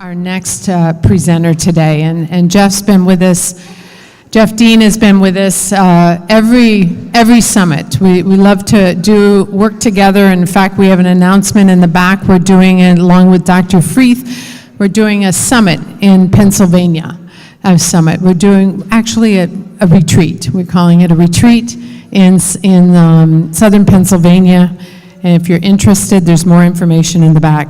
Our next presenter today, and Jeff's been with us. Jeff Dean has been with us every summit. We love to do work together. In fact, we have an announcement in the back. We're doing it along with Dr. Freeth. We're doing a summit in Pennsylvania. We're doing actually a retreat. We're calling it a retreat in southern Pennsylvania. And if you're interested, there's more information in the back.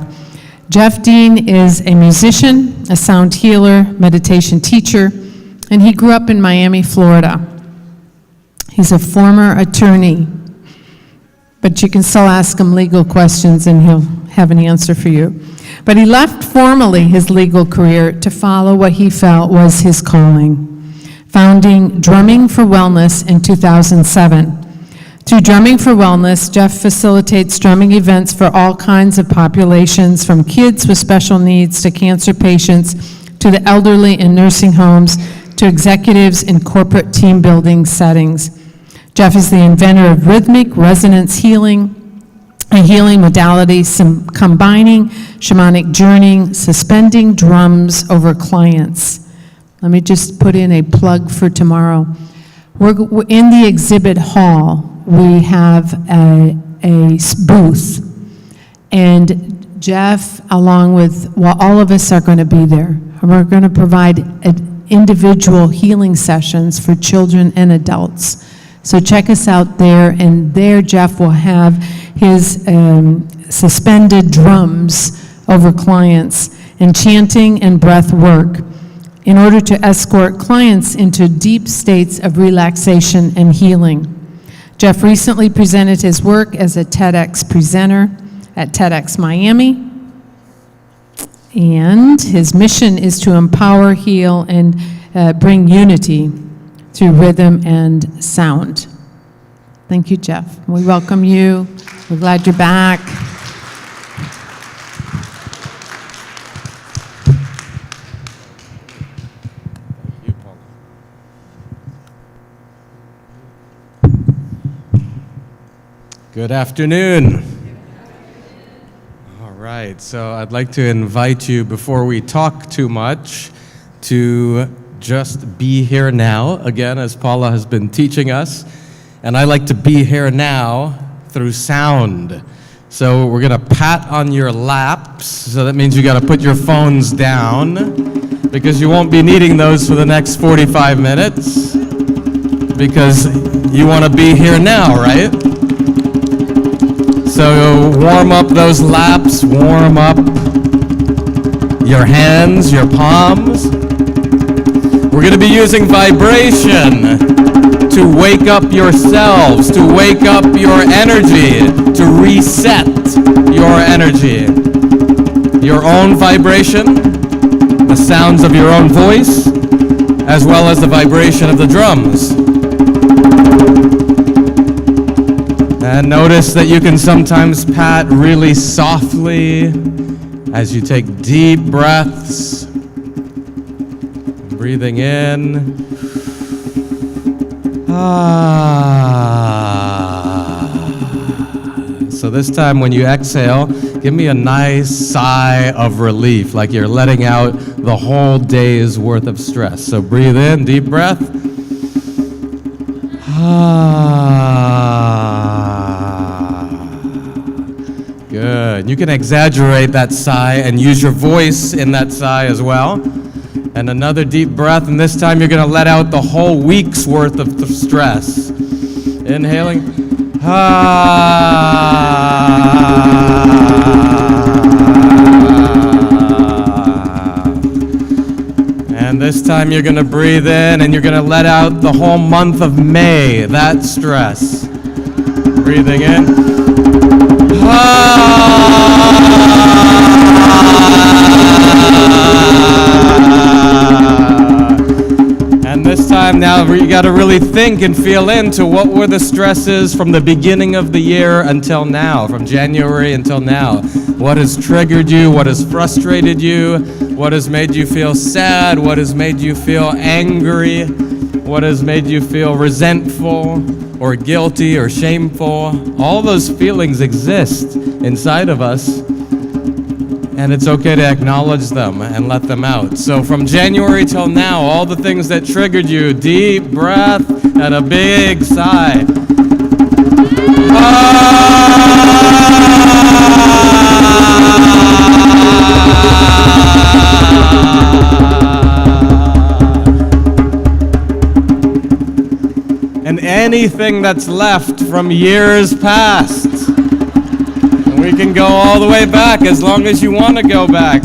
Jeff Dean is a musician, a sound healer, meditation teacher, and he grew up in Miami, Florida. He's a former attorney, but you can still ask him legal questions and he'll have an answer for you. But he left formally his legal career to follow what he felt was his calling, founding Drumming for Wellness in 2007. Through Drumming for Wellness, Jeff facilitates drumming events for all kinds of populations, from kids with special needs to cancer patients, to the elderly in nursing homes, to executives in corporate team building settings. Jeff is the inventor of rhythmic resonance healing, a healing modality combining shamanic journeying, suspending drums over clients. Let me just put in a plug for tomorrow. We're in the exhibit hall. We have a booth, and Jeff, along with, all of us are going to be there. We're going to provide individual healing sessions for children and adults. So check us out there, and there Jeff will have his suspended drums over clients and chanting and breath work in order to escort clients into deep states of relaxation and healing. Jeff recently presented his work as a TEDx presenter at TEDx Miami, and his mission is to empower, heal, and bring unity through rhythm and sound. Thank you, Jeff. We welcome you. We're glad you're back. Good afternoon. All right, so I'd like to invite you, before we talk too much, to just be here now, again, as Paula has been teaching us. And I like to be here now through sound. So we're going to pat on your laps, so that means you got to put your phones down, because you won't be needing those for the next 45 minutes, because you want to be here now, right? So warm up those laps, warm up your hands, your palms. We're going to be using vibration to wake up yourselves, to wake up your energy, to reset your energy. Your own vibration, the sounds of your own voice, as well as the vibration of the drums. And notice that you can sometimes pat really softly as you take deep breaths. Breathing in. So this time when you exhale, give me a nice sigh of relief, like you're letting out the whole day's worth of stress. So breathe in, deep breath. Good. You can exaggerate that sigh and use your voice in that sigh as well. And another deep breath, and this time you're going to let out the whole week's worth of stress. Inhaling. And this time you're going to breathe in and you're going to let out the whole month of May, that stress. Breathing in. And this time now you got to really think and feel into what were the stresses from the beginning of the year until now, from January until now. What has triggered you? What has frustrated you? What has made you feel sad? What has made you feel angry? What has made you feel resentful or guilty or shameful? All those feelings exist inside of us. and it's okay to acknowledge them and let them out. So from January till now, all the things that triggered you, deep breath and a big sigh. And anything that's left from years past. And we can go all the way back as long as you want to go back.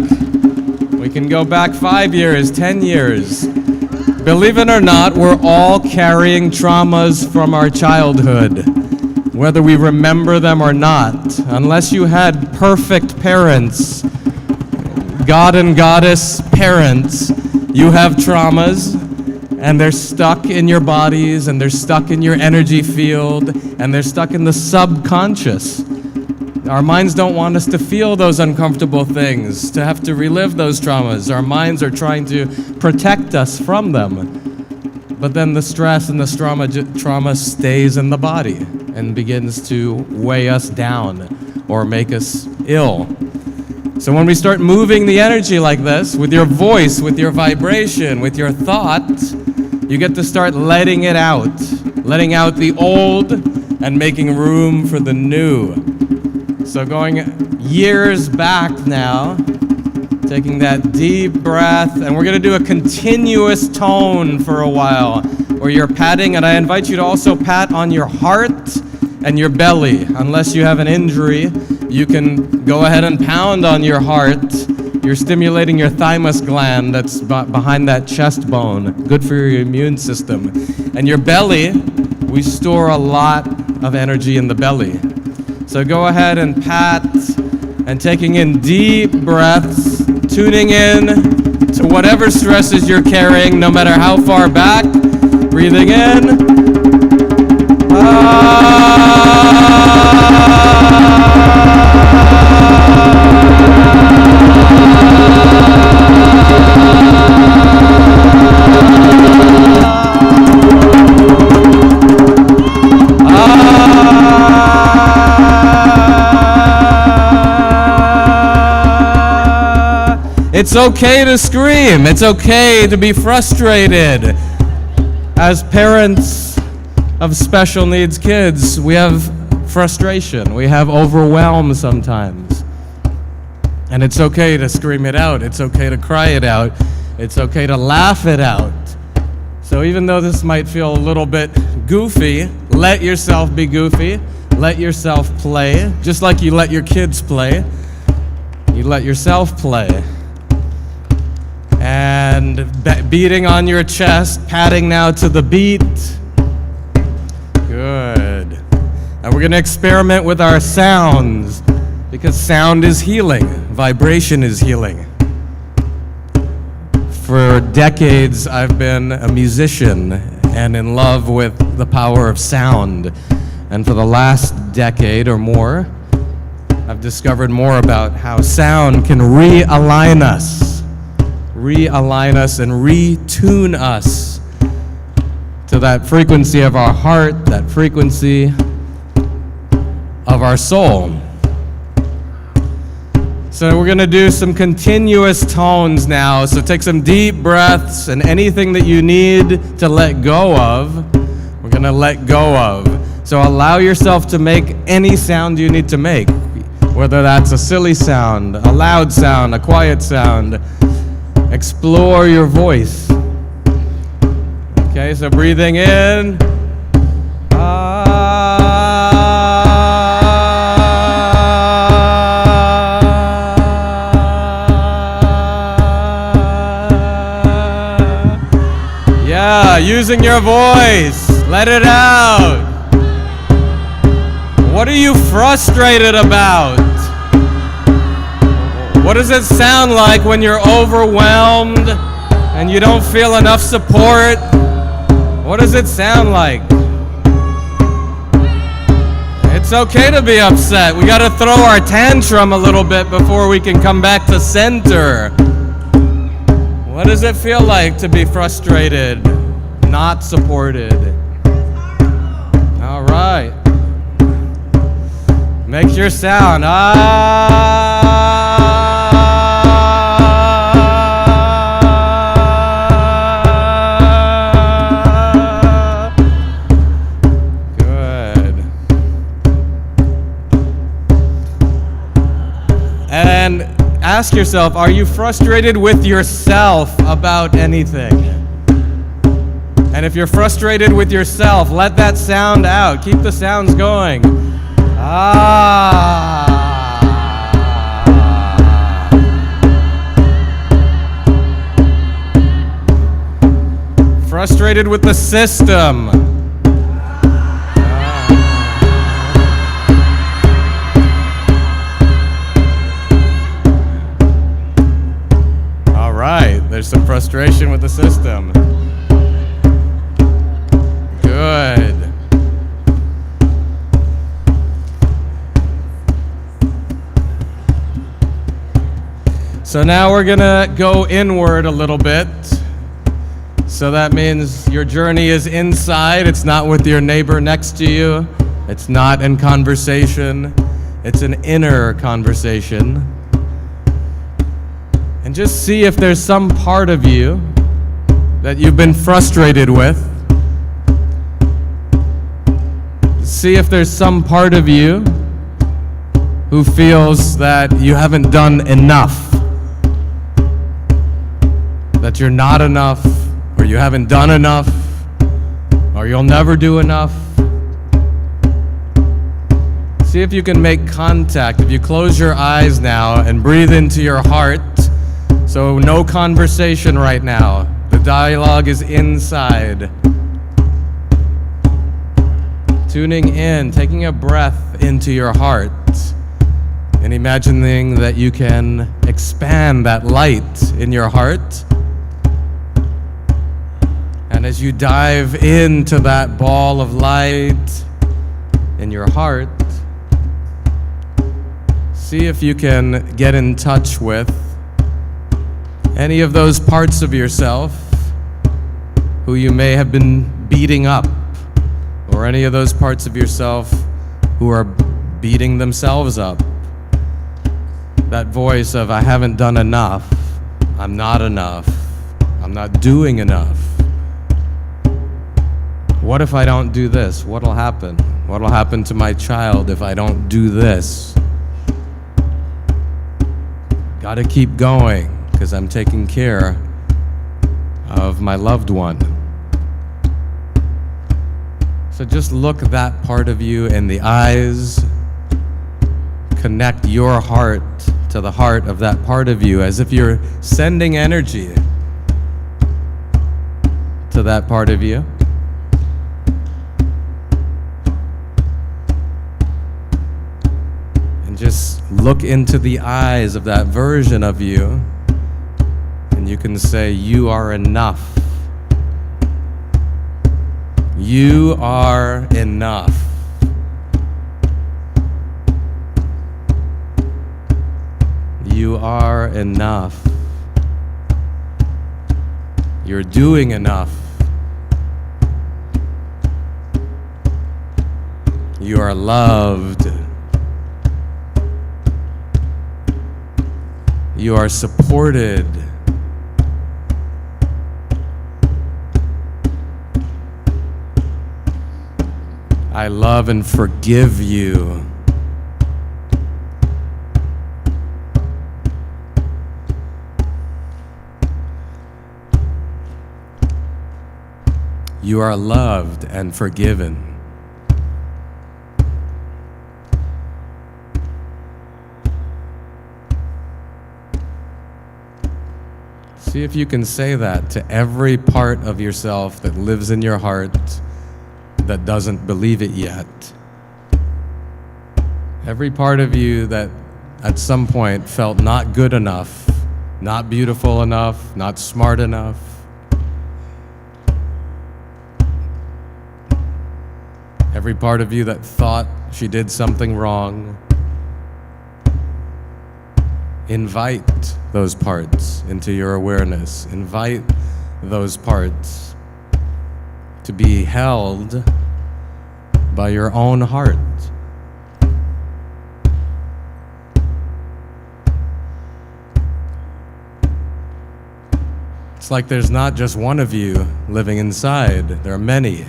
We can go back 5 years, 10 years. Believe it or not, we're all carrying traumas from our childhood, whether we remember them or not. Unless you had perfect parents, God and Goddess parents, you have traumas. And they're stuck in your bodies, and they're stuck in your energy field, and they're stuck in the subconscious. Our minds don't want us to feel those uncomfortable things, to have to relive those traumas. Our minds are trying to protect us from them. But then the stress and the trauma stays in the body and begins to weigh us down or make us ill. So when we start moving the energy like this, with your voice, with your vibration, with your thought, you get to start letting it out, letting out the old and making room for the new. So going years back now, taking that deep breath, and we're gonna do a continuous tone for a while, where you're patting, and I invite you to also pat on your heart and your belly. Unless you have an injury, you can go ahead and pound on your heart. You're stimulating your thymus gland that's behind that chest bone, good for your immune system. And your belly, we store a lot of energy in the belly. So go ahead and pat, and taking in deep breaths, tuning in to whatever stresses you're carrying, no matter how far back. Breathing in. It's okay to scream. It's okay to be frustrated. As parents of special needs kids, we have frustration. We have overwhelm sometimes. And it's okay to scream it out. It's okay to cry it out. It's okay to laugh it out. So even though this might feel a little bit goofy, let yourself be goofy. Let yourself play. Just like you let your kids play, you let yourself play. And beating on your chest, patting now to the beat. Good. And we're going to experiment with our sounds, because sound is healing, vibration is healing. For decades, I've been a musician and in love with the power of sound. And for the last decade or more, I've discovered more about how sound can realign us and retune us to that frequency of our heart, that frequency of our soul. So we're going to do some continuous tones now. So take some deep breaths, and anything that you need to let go of, we're going to let go of. So allow yourself to make any sound you need to make, whether that's a silly sound, a loud sound, a quiet sound. Explore your voice. Okay, so breathing in. Yeah, using your voice. Let it out. What are you frustrated about? What does it sound like when you're overwhelmed and you don't feel enough support? What does it sound like? It's okay to be upset. We got to throw our tantrum a little bit before we can come back to center. What does it feel like to be frustrated, not supported? All right. Make your sound. ask yourself, are you frustrated with yourself about anything? And if you're frustrated with yourself, let that sound out. Keep the sounds going. Ah. Frustrated with the system. All right, there's some frustration with the system. Good. So now we're gonna go inward a little bit. So that means your journey is inside. It's not with your neighbor next to you. It's not in conversation. It's an inner conversation. And just see if there's some part of you that you've been frustrated with. See if there's some part of you who feels that you haven't done enough, that you're not enough, or you haven't done enough, or you'll never do enough. See if you can make contact. If you close your eyes now and breathe into your heart, so no conversation right now. The dialogue is inside. Tuning in, taking a breath into your heart, and imagining that you can expand that light in your heart. And as you dive into that ball of light in your heart, see if you can get in touch with any of those parts of yourself who you may have been beating up, or any of those parts of yourself who are beating themselves up. That voice of, I haven't done enough, I'm not enough, I'm not doing enough. What if I don't do this? What'll happen? What'll happen to my child if I don't do this? Gotta keep going, because I'm taking care of my loved one. So just look that part of you in the eyes. Connect your heart to the heart of that part of you, as if you're sending energy to that part of you. And just look into the eyes of that version of you, and you can say, you are enough. You are enough. You are enough. You're doing enough. You are loved. You are supported. I love and forgive you. You are loved and forgiven. See if you can say that to every part of yourself that lives in your heart that doesn't believe it yet. Every part of you that at some point felt not good enough, not beautiful enough, not smart enough. Every part of you that thought she did something wrong. Invite those parts into your awareness. Invite those parts to be held by your own heart. It's like there's not just one of you living inside. There are many,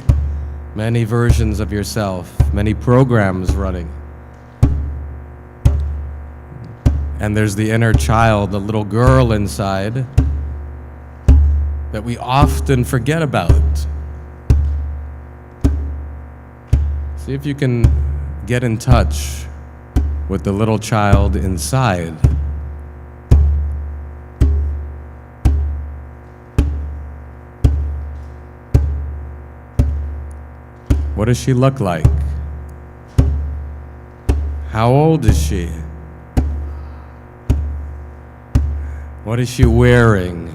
many versions of yourself, many programs running. And there's the inner child, the little girl inside, that we often forget about. See if you can get in touch with the little child inside. What does she look like? How old is she? What is she wearing?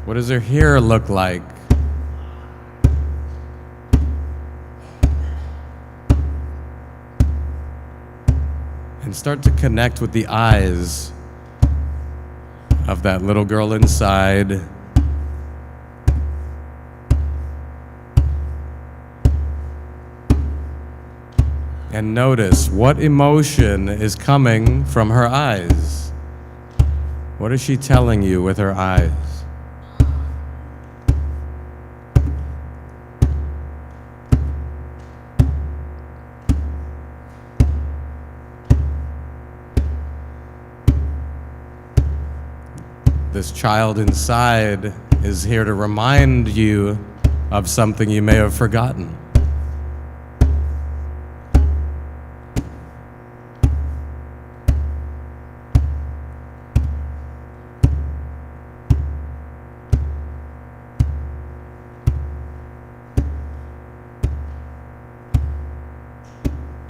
What does her hair look like? And start to connect with the eyes of that little girl inside. And notice what emotion is coming from her eyes. What is she telling you with her eyes? This child inside is here to remind you of something you may have forgotten.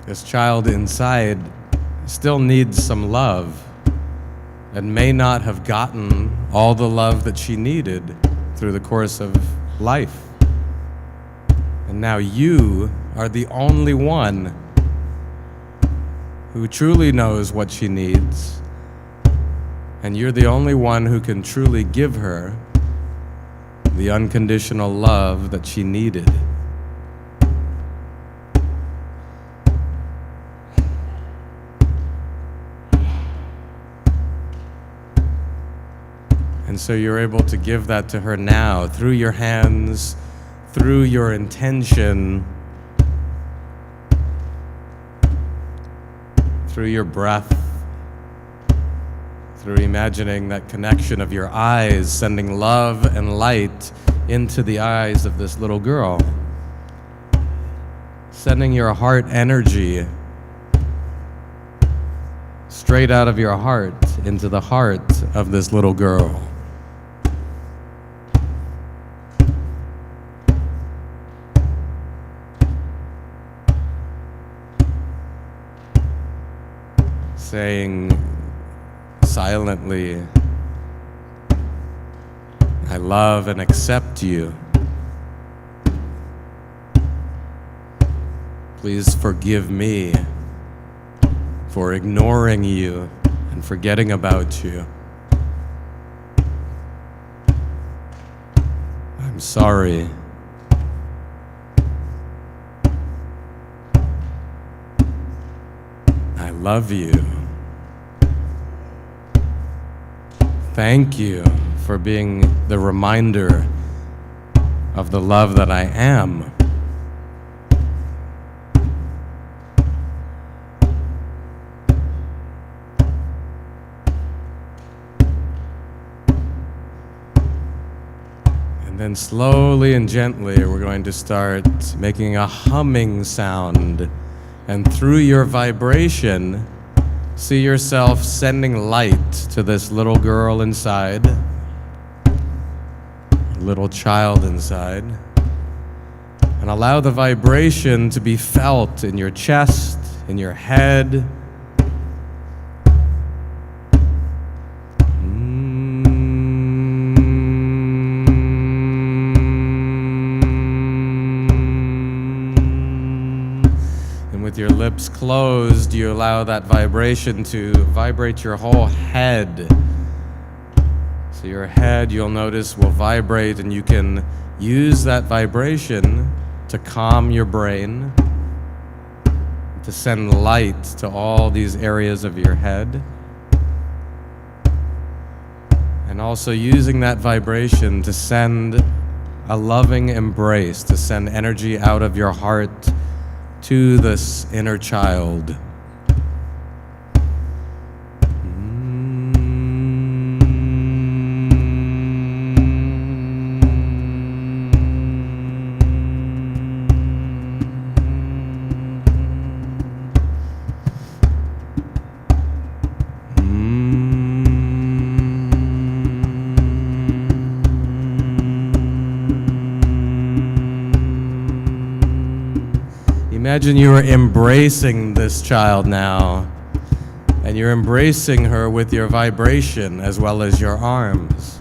This child inside still needs some love and may not have gotten all the love that she needed through the course of life. And now you are the only one who truly knows what she needs, and you're the only one who can truly give her the unconditional love that she needed. And so you're able to give that to her now through your hands, through your intention, through your breath, through imagining that connection of your eyes, sending love and light into the eyes of this little girl. Sending your heart energy straight out of your heart into the heart of this little girl. Saying silently, I love and accept you. Please forgive me for ignoring you and forgetting about you. I'm sorry. I love you. Thank you for being the reminder of the love that I am. And then slowly and gently, we're going to start making a humming sound. And through your vibration, see yourself sending light to this little girl inside, little child inside, and allow the vibration to be felt in your chest, in your head. With your lips closed, you allow that vibration to vibrate your whole head. So your head, you'll notice, will vibrate, and you can use that vibration to calm your brain, to send light to all these areas of your head. And also using that vibration to send a loving embrace, to send energy out of your heart to this inner child. Imagine you are embracing this child now, and you're embracing her with your vibration as well as your arms.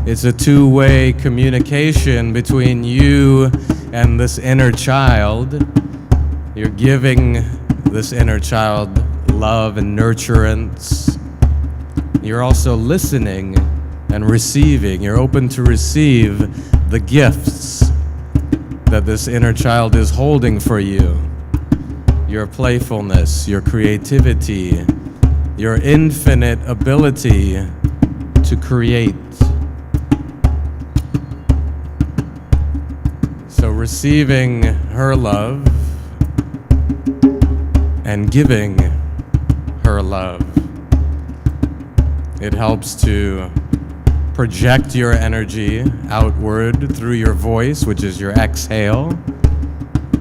It's a two-way communication between you and this inner child. You're giving this inner child love and nurturance. You're also listening and receiving. You're open to receive the gifts that this inner child is holding for you. Your playfulness, your creativity, your infinite ability to create. So receiving her love and giving her love. It helps to project your energy outward through your voice, which is your exhale.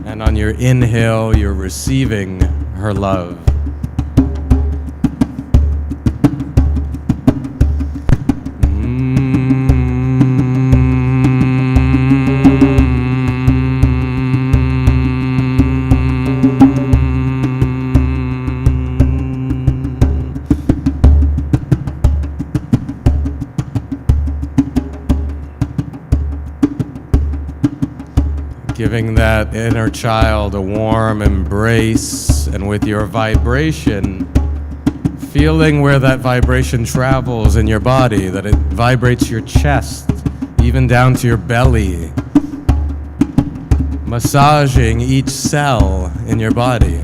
And on your inhale, you're receiving her love. Giving that inner child a warm embrace, and with your vibration, feeling where that vibration travels in your body, that it vibrates your chest, even down to your belly, massaging each cell in your body.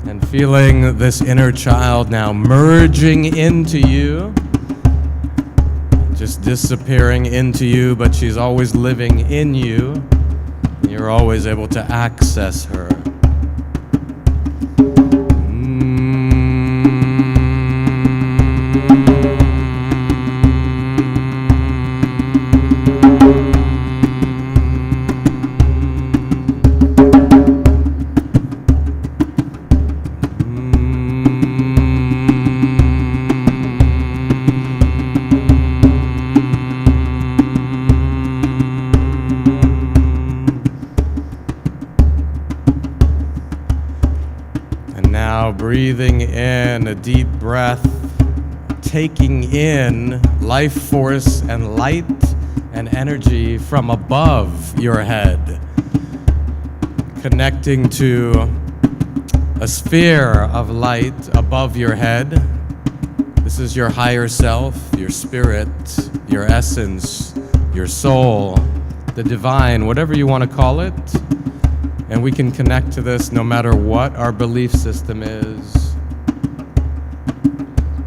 And feeling this inner child now merging into you, just disappearing into you, but she's always living in you. You're always able to access her. Now breathing in a deep breath, taking in life force and light and energy from above your head, connecting to a sphere of light above your head. This is your higher self, your spirit, your essence, your soul, the divine, whatever you want to call it. And we can connect to this no matter what our belief system is.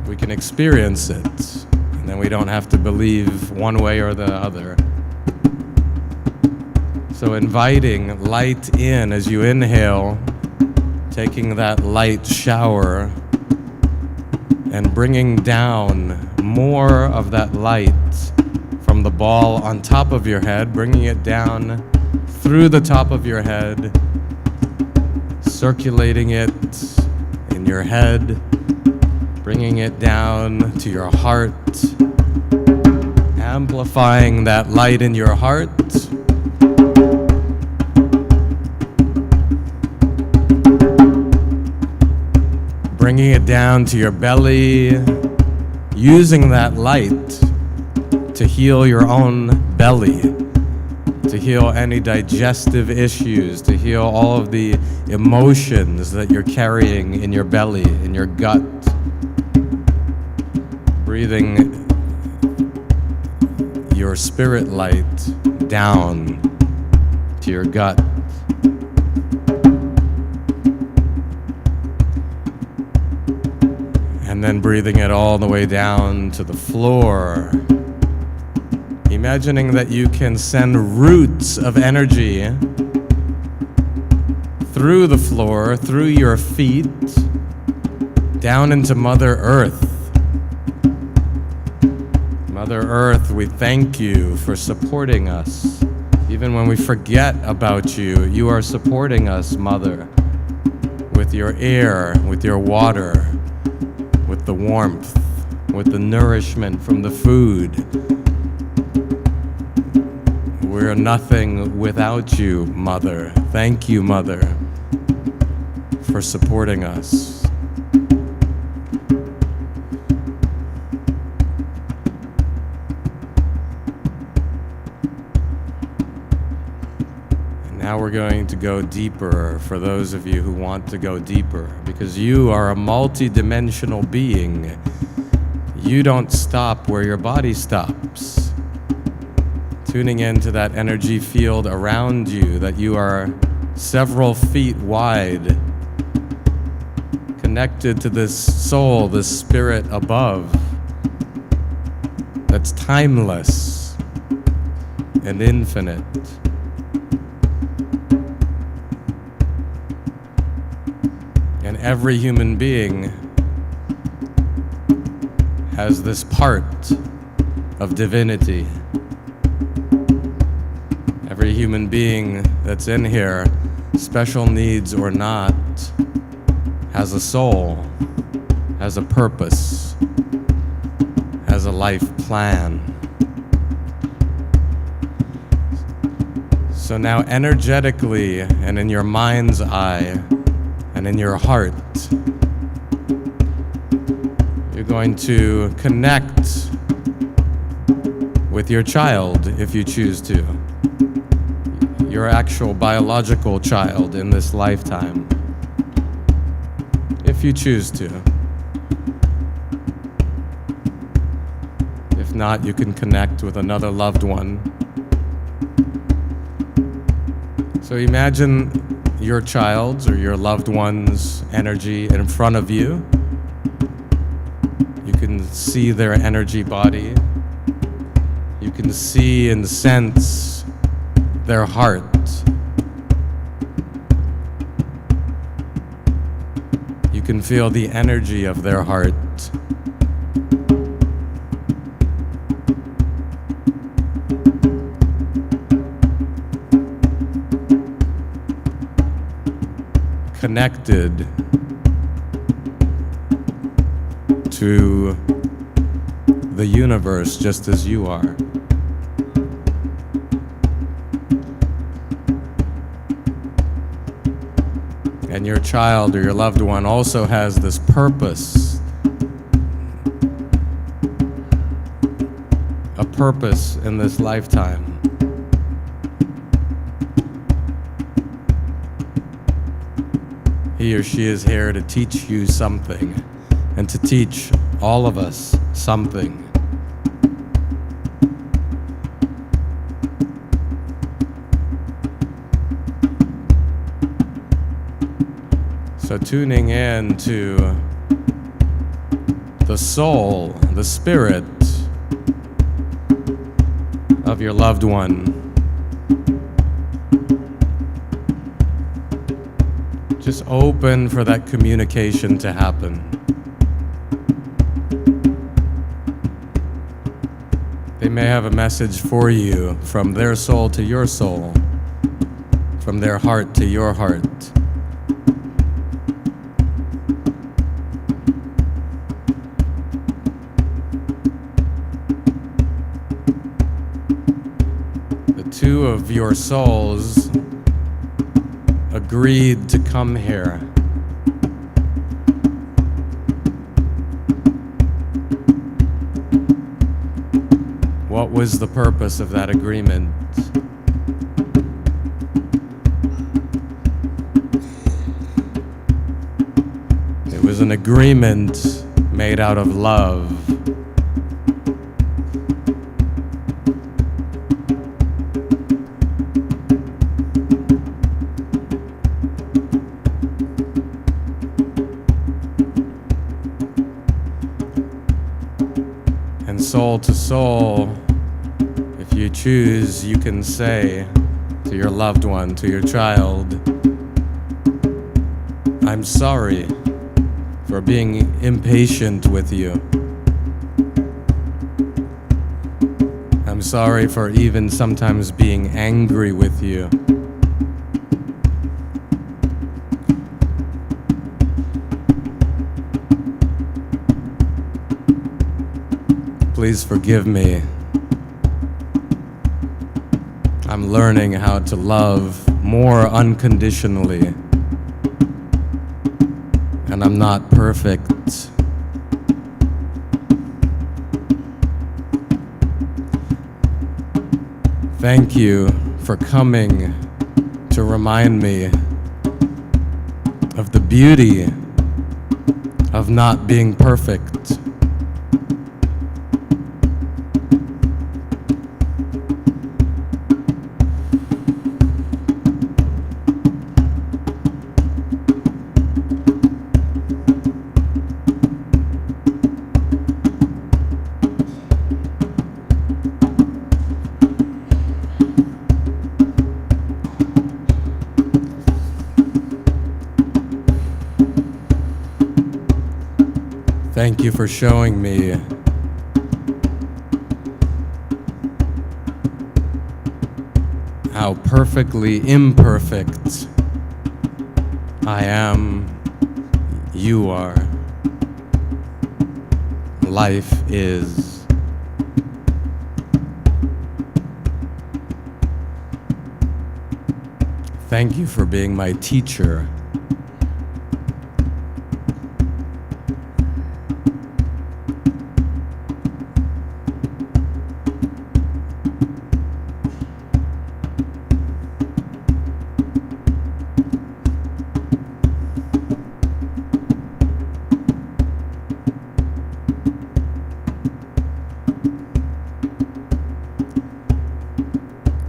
We can experience it, and then we don't have to believe one way or the other. So inviting light in as you inhale, taking that light shower, and bringing down more of that light from the ball on top of your head, bringing it down through the top of your head, circulating it in your head, bringing it down to your heart, amplifying that light in your heart, bringing it down to your belly, using that light to heal your own belly, to heal any digestive issues, to heal all of the emotions that you're carrying in your belly, in your gut. Breathing your spirit light down to your gut. And then breathing it all the way down to the floor. Imagining that you can send roots of energy through the floor, through your feet, down into Mother Earth. Mother Earth, we thank you for supporting us. Even when we forget about you, you are supporting us, Mother, with your air, with your water, with the warmth, with the nourishment from the food. We're nothing without you, Mother. Thank you, Mother, for supporting us. Now we're going to go deeper for those of you who want to go deeper, because you are a multi-dimensional being. You don't stop where your body stops. Tuning into that energy field around you, that you are several feet wide, connected to this soul, this spirit above, that's timeless and infinite. And every human being has this part of divinity. Every human being that's in here, special needs or not, has a soul, has a purpose, has a life plan. So now energetically and in your mind's eye and in your heart, you're going to connect with your child if you choose to. Your actual biological child in this lifetime, if you choose to. If not, you can connect with another loved one. So imagine your child's or your loved one's energy in front of you. You can see their energy body. You can see and sense their heart. You can feel the energy of their heart. Connected to the universe just as you are. And your child or your loved one also has this purpose, a purpose in this lifetime. He or she is here to teach you something, and to teach all of us something. So tuning in to the soul, the spirit of your loved one. Just open for that communication to happen. They may have a message for you from their soul to your soul, from their heart to your heart. The two of your souls agreed to come here. What was the purpose of that agreement? It was an agreement made out of love, soul to soul, if you choose, you can say to your loved one, to your child, I'm sorry for being impatient with you. I'm sorry for even sometimes being angry with you. Please forgive me. I'm learning how to love more unconditionally, and I'm not perfect. Thank you for coming to remind me of the beauty of not being perfect. Thank you for showing me how perfectly imperfect I am, you are, life is. Thank you for being my teacher.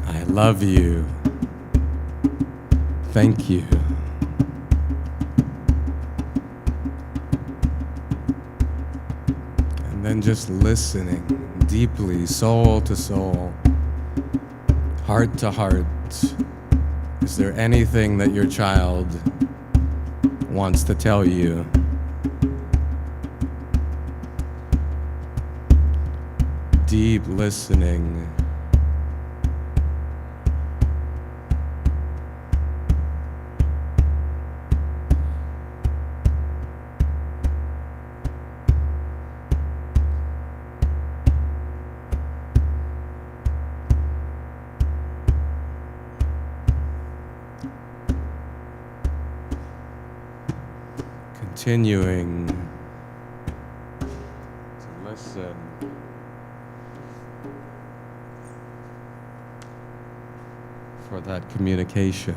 I love you. Thank you. And then just listening deeply, soul to soul, heart to heart. Is there anything that your child wants to tell you? Deep listening. Continuing to listen. For that communication.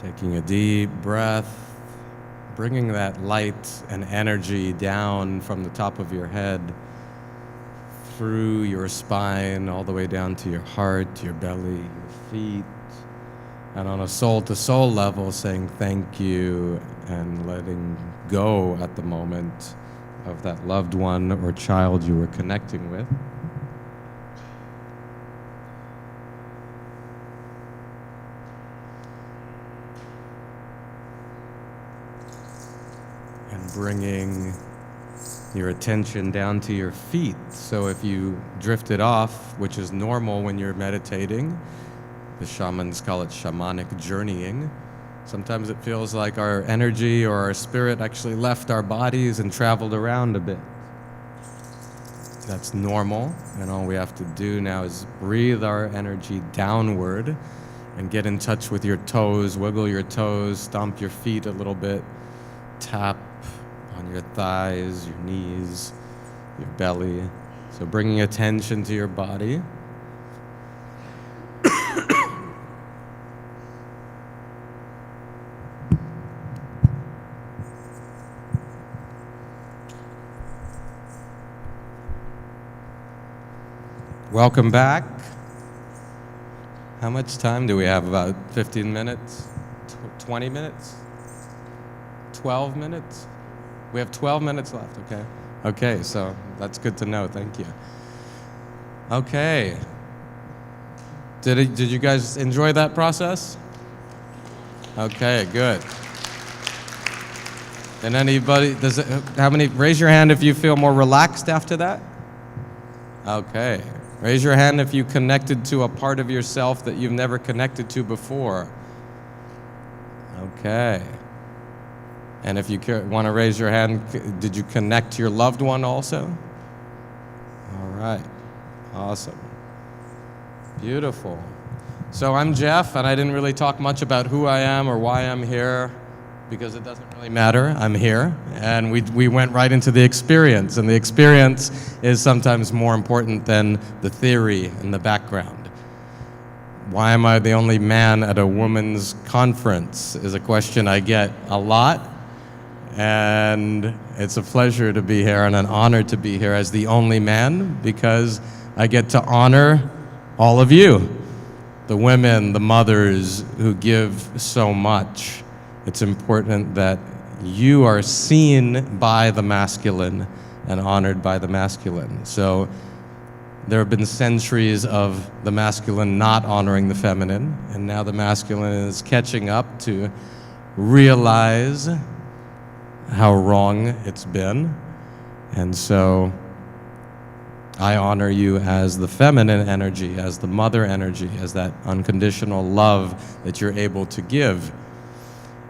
Taking a deep breath, bringing that light and energy down from the top of your head, through your spine, all the way down to your heart, your belly, your feet, and on a soul-to-soul level, saying thank you and letting go at the moment of that loved one or child you were connecting with. And bringing your attention down to your feet. So if you drifted off, which is normal when you're meditating, the shamans call it shamanic journeying. Sometimes it feels like our energy or our spirit actually left our bodies and traveled around a bit. That's normal, and all we have to do now is breathe our energy downward and get in touch with your toes, wiggle your toes, stomp your feet a little bit, tap on your thighs, your knees, your belly. So bringing attention to your body. Welcome back. How much time do we have? About 15 minutes? 20 minutes? 12 minutes? We have 12 minutes left, okay. Okay, so that's good to know, thank you. Okay. Did you guys enjoy that process? Okay, good. And anybody, raise your hand if you feel more relaxed after that? Okay. Raise your hand if you connected to a part of yourself that you've never connected to before. Okay. And if you want to raise your hand, did you connect to your loved one also? All right. Awesome. Beautiful. So I'm Jeff, and I didn't really talk much about who I am or why I'm here, because it doesn't really matter. I'm here, and we went right into the experience, and the experience is sometimes more important than the theory and the background. Why am I the only man at a women's conference is a question I get a lot, and it's a pleasure to be here and an honor to be here as the only man, because I get to honor all of you, the women, the mothers who give so much. It's important that you are seen by the masculine and honored by the masculine. So there have been centuries of the masculine not honoring the feminine, and now the masculine is catching up to realize how wrong it's been. And so I honor you as the feminine energy, as the mother energy, as that unconditional love that you're able to give.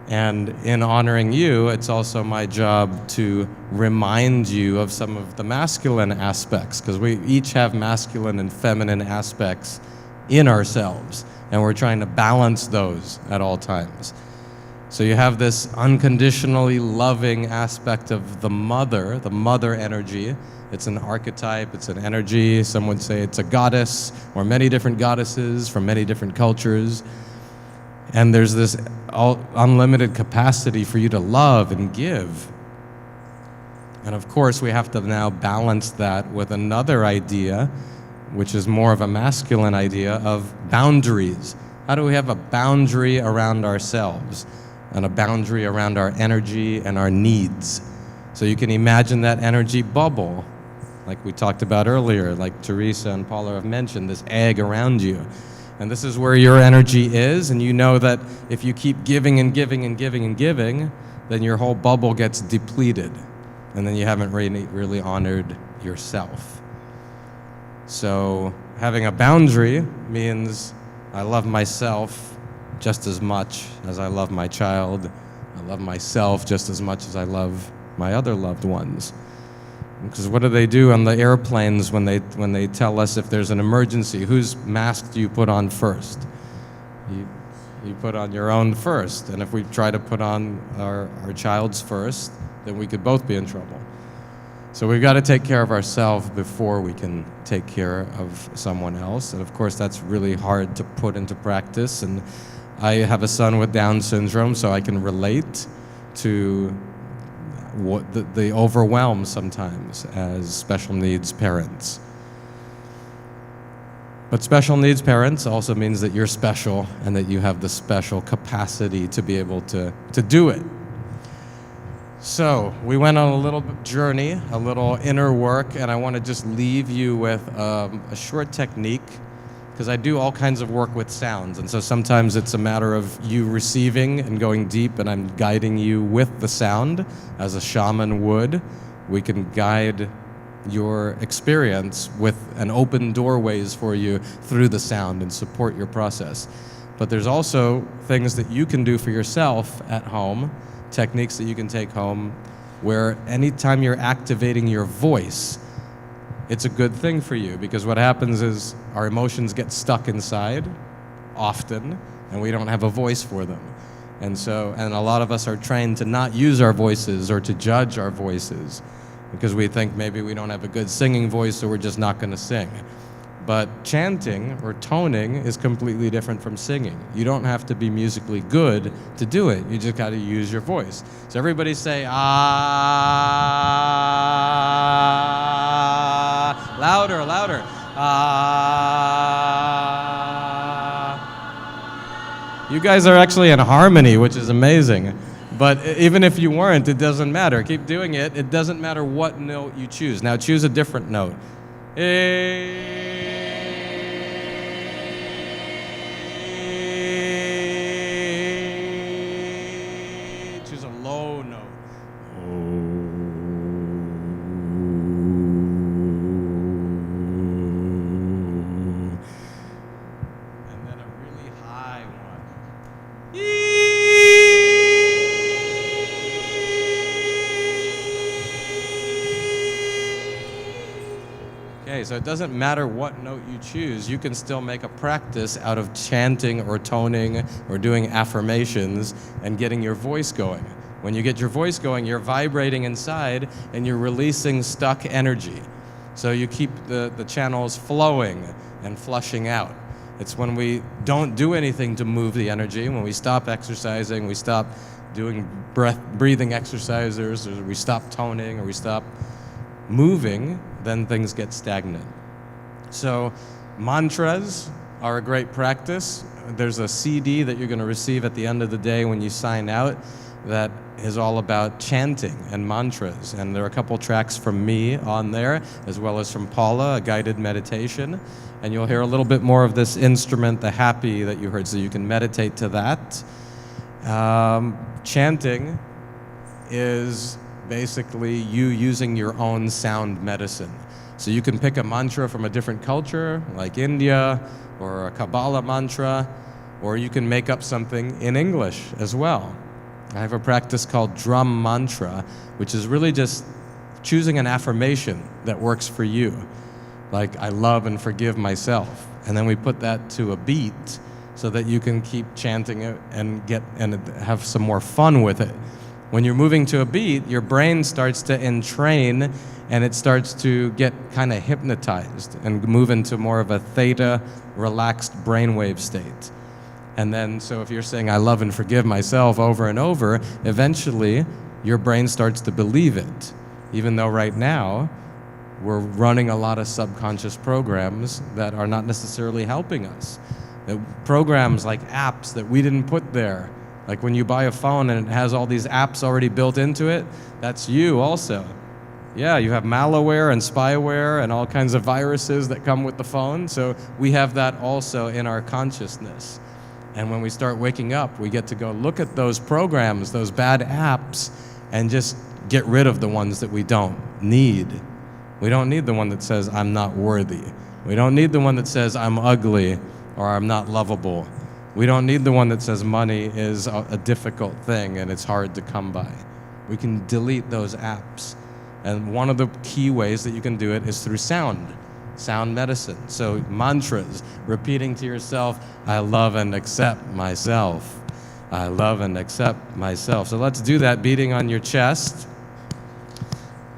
And in honoring you, it's also my job to remind you of some of the masculine aspects, because we each have masculine and feminine aspects in ourselves, and we're trying to balance those at all times. So you have this unconditionally loving aspect of the mother energy. It's an archetype, it's an energy. Some would say it's a goddess, or many different goddesses from many different cultures. And there's this unlimited capacity for you to love and give. And of course, we have to now balance that with another idea, which is more of a masculine idea of boundaries. How do we have a boundary around ourselves and a boundary around our energy and our needs? So you can imagine that energy bubble, like we talked about earlier, like Teresa and Paula have mentioned, this egg around you. And this is where your energy is, and you know that if you keep giving and giving and giving and giving, then your whole bubble gets depleted, and then you haven't really honored yourself. So having a boundary means I love myself just as much as I love my child. I love myself just as much as I love my other loved ones. Because what do they do on the airplanes when they tell us if there's an emergency? Whose mask do you put on first? You put on your own first. And if we try to put on our child's first, then we could both be in trouble. So we've got to take care of ourselves before we can take care of someone else. And of course, that's really hard to put into practice. And I have a son with Down syndrome, so I can relate to what the overwhelm sometimes as special needs parents. But special needs parents also means that you're special and that you have the special capacity to be able to do it. So we went on a little journey, a little inner work, and I want to just leave you with a short technique, because I do all kinds of work with sounds, and so sometimes it's a matter of you receiving and going deep, and I'm guiding you with the sound, as a shaman would. We can guide your experience with an open doorways for you through the sound and support your process. But there's also things that you can do for yourself at home, techniques that you can take home, where anytime you're activating your voice, it's a good thing for you, because what happens is our emotions get stuck inside often, and we don't have a voice for them. And a lot of us are trained to not use our voices or to judge our voices, because we think maybe we don't have a good singing voice, so we're just not going to sing. But chanting or toning is completely different from singing. You don't have to be musically good to do it. You just got to use your voice. So everybody say, ah, louder, louder. Ah. You guys are actually in harmony, which is amazing. But even if you weren't, it doesn't matter. Keep doing it. It doesn't matter what note you choose. Now choose a different note. Choose a low note. And then a really high one. Okay, so it doesn't matter what note you choose, you can still make a practice out of chanting or toning or doing affirmations and getting your voice going. When you get your voice going, you're vibrating inside and you're releasing stuck energy. So you keep the channels flowing and flushing out. It's when we don't do anything to move the energy, when we stop exercising, we stop doing breathing exercises, or we stop toning, or we stop moving, then things get stagnant. So mantras are a great practice. There's a CD that you're going to receive at the end of the day when you sign out that is all about chanting and mantras. And there are a couple tracks from me on there, as well as from Paula, a guided meditation. And you'll hear a little bit more of this instrument, the happy that you heard, so you can meditate to that. Chanting is basically you using your own sound medicine. So you can pick a mantra from a different culture, like India, or a Kabbalah mantra, or you can make up something in English as well. I have a practice called drum mantra, which is really just choosing an affirmation that works for you. Like, I love and forgive myself. And then we put that to a beat so that you can keep chanting it and have some more fun with it. When you're moving to a beat, your brain starts to entrain and it starts to get kind of hypnotized and move into more of a theta, relaxed brainwave state. And then, so if you're saying, I love and forgive myself over and over, eventually your brain starts to believe it. Even though right now, we're running a lot of subconscious programs that are not necessarily helping us. Programs like apps that we didn't put there. Like when you buy a phone and it has all these apps already built into it, that's you also. Yeah, you have malware and spyware and all kinds of viruses that come with the phone, so we have that also in our consciousness. And when we start waking up, we get to go look at those programs, those bad apps, and just get rid of the ones that we don't need. We don't need the one that says, I'm not worthy. We don't need the one that says, I'm ugly or I'm not lovable. We don't need the one that says money is a difficult thing and it's hard to come by. We can delete those apps. And one of the key ways that you can do it is through sound medicine. So mantras, repeating to yourself, I love and accept myself. I love and accept myself. So let's do that, beating on your chest.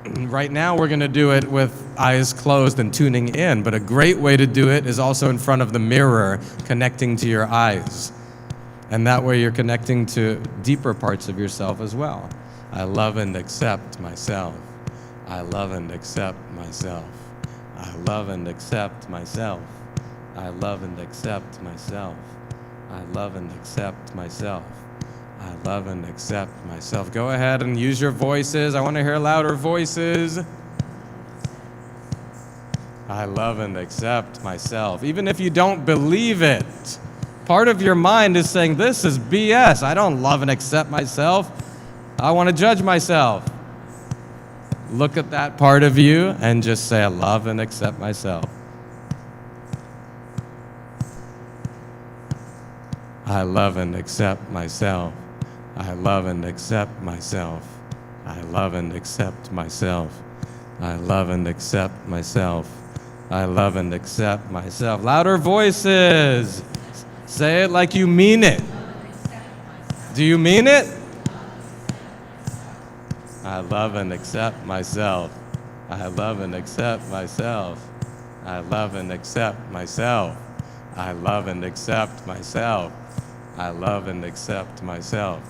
Right now we're going to do it with eyes closed and tuning in, but a great way to do it is also in front of the mirror, connecting to your eyes. And that way you're connecting to deeper parts of yourself as well. I love and accept myself. I love and accept myself. I love and accept myself. I love and accept myself. I love and accept myself. I love and accept myself. Go ahead and use your voices. I want to hear louder voices. I love and accept myself. Even if you don't believe it, part of your mind is saying, this is BS. I don't love and accept myself. I want to judge myself. Look at that part of you and just say, I love and accept myself. I love and accept myself. I love and accept myself. I love and accept myself. I love and accept myself. I love and accept myself. Louder voices. Say it like you mean it. Do you mean it? I love and accept myself. I love and accept myself. I love and accept myself. I love and accept myself. I love and accept myself.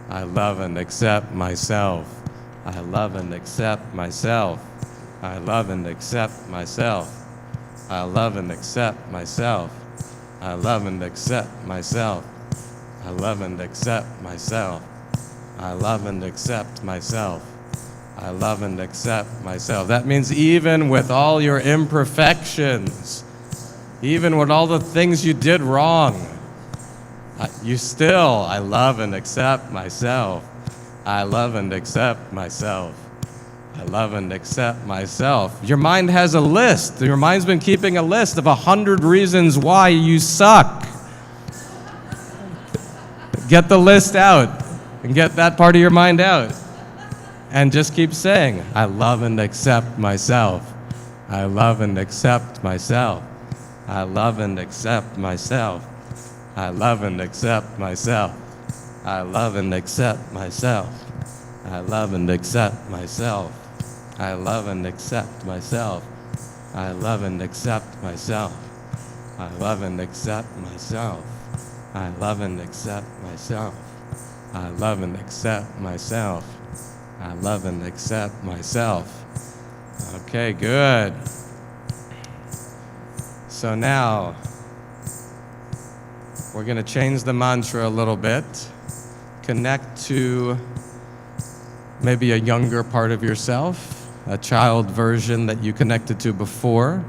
I love and accept myself. I love and accept myself. I love and accept myself. I love and accept myself. I love and accept myself. I love and accept myself. I love and accept myself. I love and accept myself. That means even with all your imperfections, even with all the things you did wrong, I love and accept myself. I love and accept myself. I love and accept myself. Your mind has a list. Your mind's been keeping a list of 100 reasons why you suck. Get the list out and get that part of your mind out. And just keep saying, I love and accept myself. I love and accept myself. I love and accept myself. I love and accept myself. I love and accept myself. I love and accept myself. I love and accept myself. I love and accept myself. I love and accept myself. I love and accept myself. I love and accept myself. I love and accept myself. Okay, good. So now, we're going to change the mantra a little bit. Connect to maybe a younger part of yourself, a child version that you connected to before.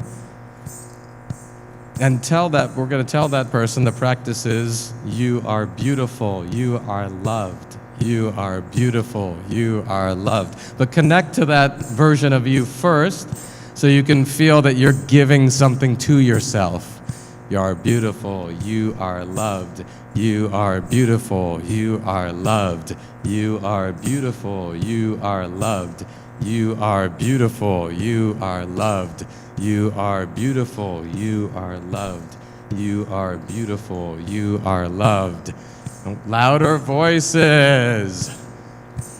And we're going to tell that person the practice is, you are beautiful, you are loved, you are beautiful, you are loved. But connect to that version of you first so you can feel that you're giving something to yourself. You are beautiful, you are loved, you are beautiful, you are loved, you are beautiful, you are loved, you are beautiful, you are loved, you are beautiful, you are loved, you are beautiful, you are loved. Louder voices.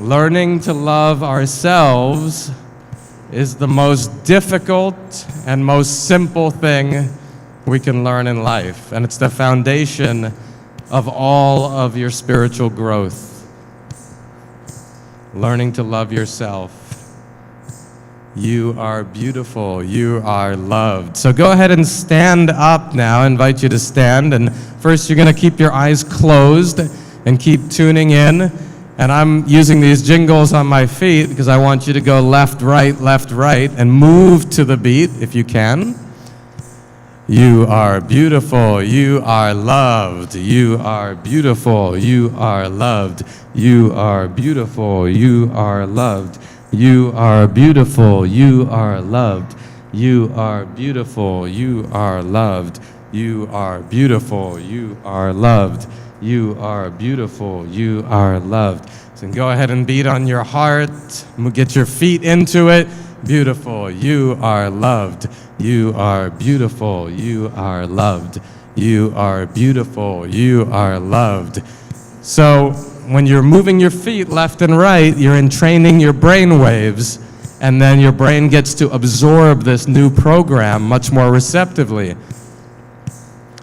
Learning to love ourselves is the most difficult and most simple thing we can learn in life, and it's the foundation of all of your spiritual growth. Learning to love yourself. You are beautiful, you are loved. So go ahead and stand up now. I invite you to stand, and first you're going to keep your eyes closed and keep tuning in. And I'm using these jingles on my feet because I want you to go left, right, and move to the beat if you can. You are beautiful, you are loved, you are beautiful, you are loved, you are beautiful, you are loved, you are beautiful, you are loved, you are beautiful, you are loved, you are beautiful, you are loved, you are beautiful, you are loved. So go ahead and beat on your heart, get your feet into it. Beautiful, you are loved. You are beautiful, you are loved. You are beautiful, you are loved. So when you're moving your feet left and right, you're entraining your brain waves, and then your brain gets to absorb this new program much more receptively.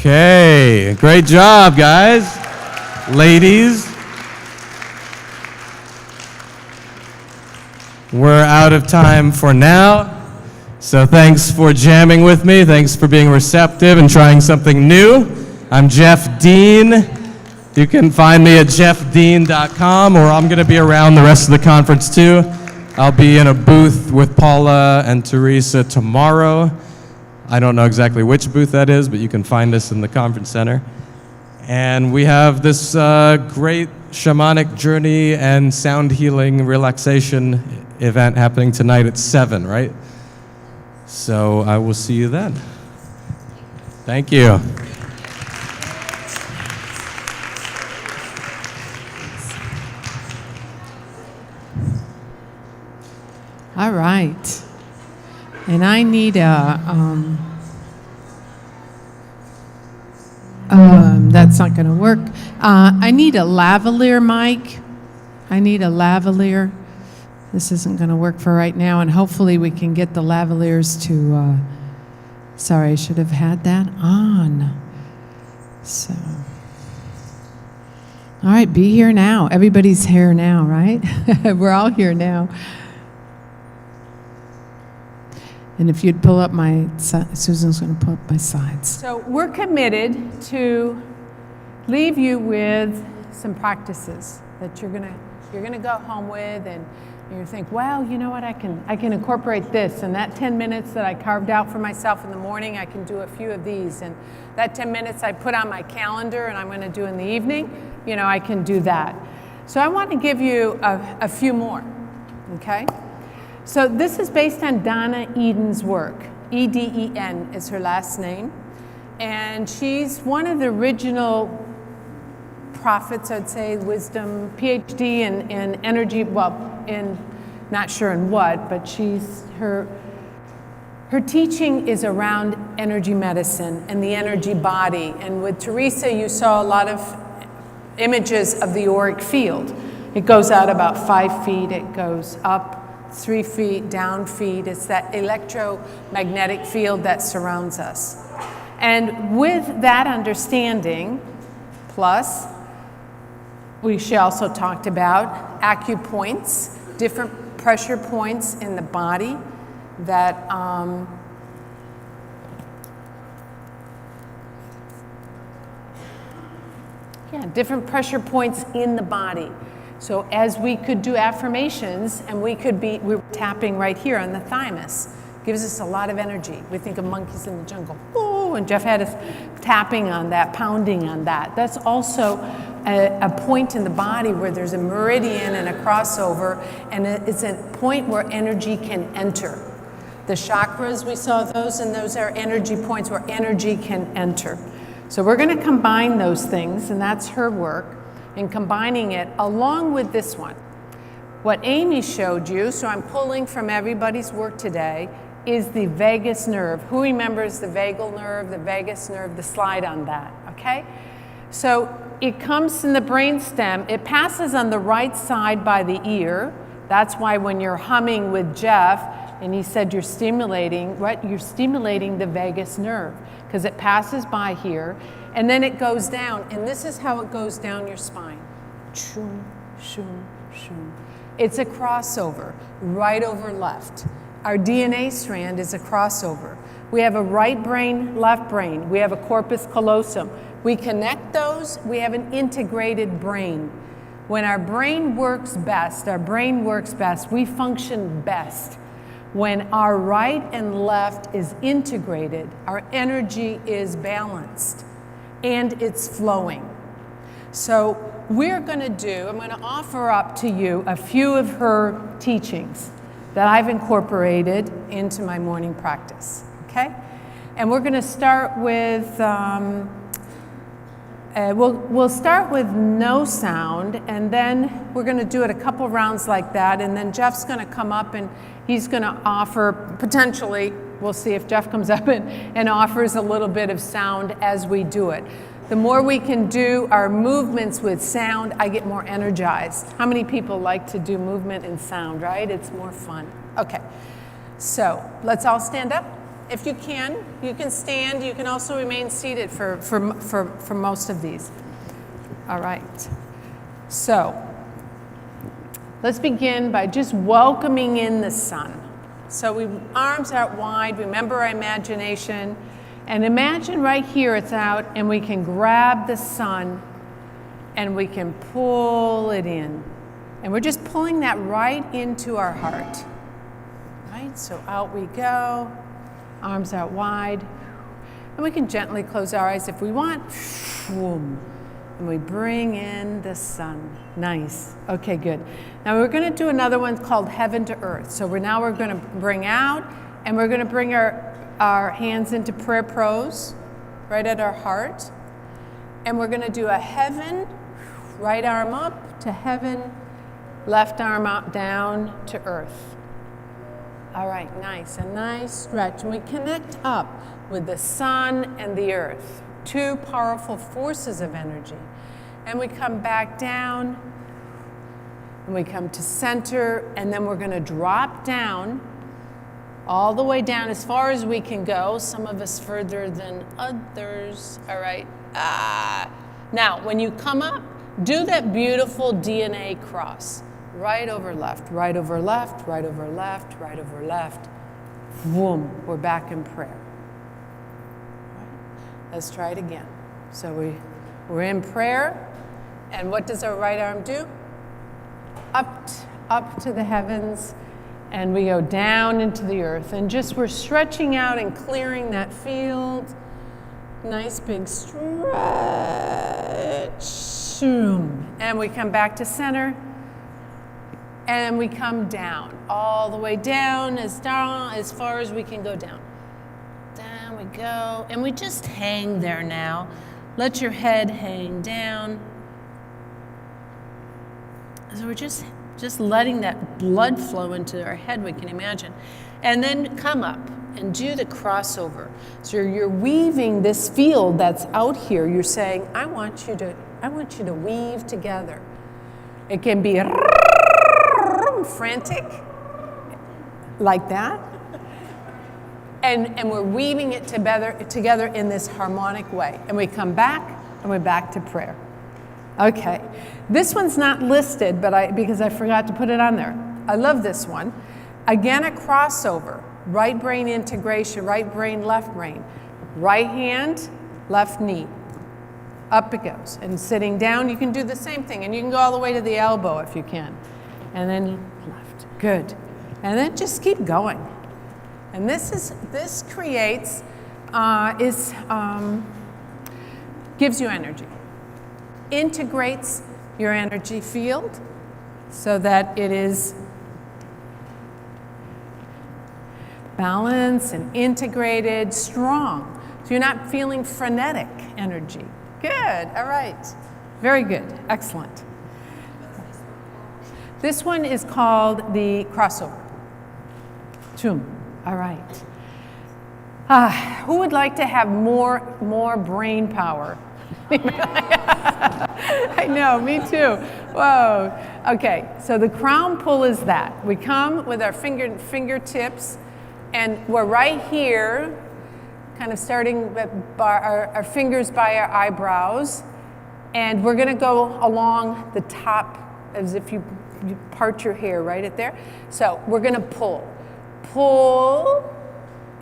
Okay, great job, guys. Ladies, we're out of time for now. So thanks for jamming with me. Thanks for being receptive and trying something new. I'm Jeff Dean. You can find me at jeffdean.com, or I'm going to be around the rest of the conference too. I'll be in a booth with Paula and Teresa tomorrow. I don't know exactly which booth that is, but you can find us in the conference center. And we have this great shamanic journey and sound healing relaxation event happening tonight at 7, right? So I will see you then. Thank you. All right. And I need that's not going to work. I need a lavalier mic. I need a lavalier. This isn't going to work for right now, and hopefully we can get the lavaliers to, sorry, I should have had that on. So, all right, be here now. Everybody's here now, right? We're all here now. And if you'd pull up Susan's going to pull up my slides. So we're committed to leave you with some practices that you're gonna go home with, and you think, well, you know what, I can incorporate this, and that 10 minutes that I carved out for myself in the morning, I can do a few of these, and that 10 minutes I put on my calendar and I'm going to do in the evening, I can do that. So I want to give you a few more, okay? So this is based on Donna Eden's work. E-D-E-N is her last name. And she's one of the original prophets, I'd say, wisdom, PhD in energy, not sure in what, but her teaching is around energy medicine and the energy body. And with Teresa, you saw a lot of images of the auric field. It goes out about 5 feet, it goes up 3 feet, down feet. It's that electromagnetic field that surrounds us. And with that understanding, plus, we also talked about acupoints, different pressure points in the body that different pressure points in the body. So as we could do affirmations, and we were tapping right here on the thymus, gives us a lot of energy. We think of monkeys in the jungle. Oh, and Jeff had us tapping on that, pounding on that. That's also a point in the body where there's a meridian and a crossover, and it's a point where energy can enter. The chakras, we saw those, and those are energy points where energy can enter. So we're going to combine those things, and that's her work. And combining it along with this one. What Amy showed you, so I'm pulling from everybody's work today, is the vagus nerve. Who remembers the vagal nerve, the vagus nerve, the slide on that, okay? So it comes in the brainstem. It passes on the right side by the ear. That's why when you're humming with Jeff, and he said you're stimulating, right? You're stimulating the vagus nerve because it passes by here. And then it goes down, and this is how it goes down your spine. Shoom, shoom, shoom. It's a crossover, right over left. Our DNA strand is a crossover. We have a right brain, left brain. We have a corpus callosum. We connect those, we have an integrated brain. When our brain works best, we function best. When our right and left is integrated, our energy is balanced. And it's flowing. So I'm going to offer up to you a few of her teachings that I've incorporated into my morning practice, okay? And we're going to start with, we'll start with no sound, and then we're going to do it a couple rounds like that, and then Jeff's going to come up and he's going to offer, potentially, we'll see if Jeff comes up and offers a little bit of sound as we do it. The more we can do our movements with sound, I get more energized. How many people like to do movement and sound, right? It's more fun. Okay, so let's all stand up. If you can stand. You can also remain seated for most of these. All right, so let's begin by just welcoming in the sun. So arms out wide, remember our imagination, and imagine right here it's out, and we can grab the sun, and we can pull it in. And we're just pulling that right into our heart. Right, so out we go, arms out wide. And we can gently close our eyes if we want. Boom. And we bring in the sun. Nice. Okay, good. Now we're going to do another one called Heaven to Earth. So we're going to bring out, and we're going to bring our hands into prayer pose, right at our heart. And we're going to do a heaven, right arm up to heaven, left arm up down to earth. All right, nice. A nice stretch. And we connect up with the sun and the earth, two powerful forces of energy. And we come back down, and we come to center, and then we're going to drop down, all the way down as far as we can go, some of us further than others. All right. Now, when you come up, do that beautiful DNA cross. Right over left, right over left, right over left, right over left. Boom, we're back in prayer. Right. Let's try it again. So we're in prayer, and what does our right arm do? Up to the heavens, and we go down into the earth, and just we're stretching out and clearing that field. Nice big stretch. And we come back to center. And we come down, all the way down as far as we can go down. Down we go, and we just hang there now. Let your head hang down. So we're just letting that blood flow into our head, we can imagine. And then come up and do the crossover. So you're weaving this field that's out here. You're saying, I want you to weave together. It can be frantic, like that. And we're weaving it together in this harmonic way. And we come back, and we're back to prayer. Okay, this one's not listed, but because I forgot to put it on there. I love this one. Again, a crossover. Right brain integration, right brain, left brain. Right hand, left knee. Up it goes. And sitting down, you can do the same thing. And you can go all the way to the elbow if you can. And then left. Good. And then just keep going. And this creates, gives you energy. Integrates your energy field so that it is balanced and integrated, strong. So you're not feeling frenetic energy. Good. All right. Very good. Excellent. This one is called the crossover. Chum. All right. Who would like to have more brain power? I know, me too. Whoa. Okay, so the crown pull is that. We come with our fingertips, and we're right here, kind of starting our fingers by our eyebrows, and we're going to go along the top as if you part your hair right at there. So we're going to pull,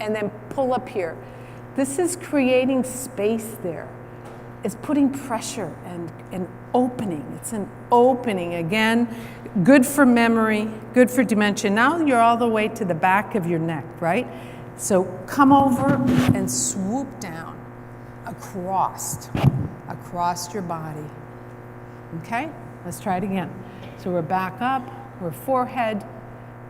and then pull up here. This is creating space there. It's putting pressure and opening. It's an opening. Again, good for memory, good for dimension. Now you're all the way to the back of your neck, right? So come over and swoop down across your body. Okay? Let's try it again. So we're back up, we're forehead,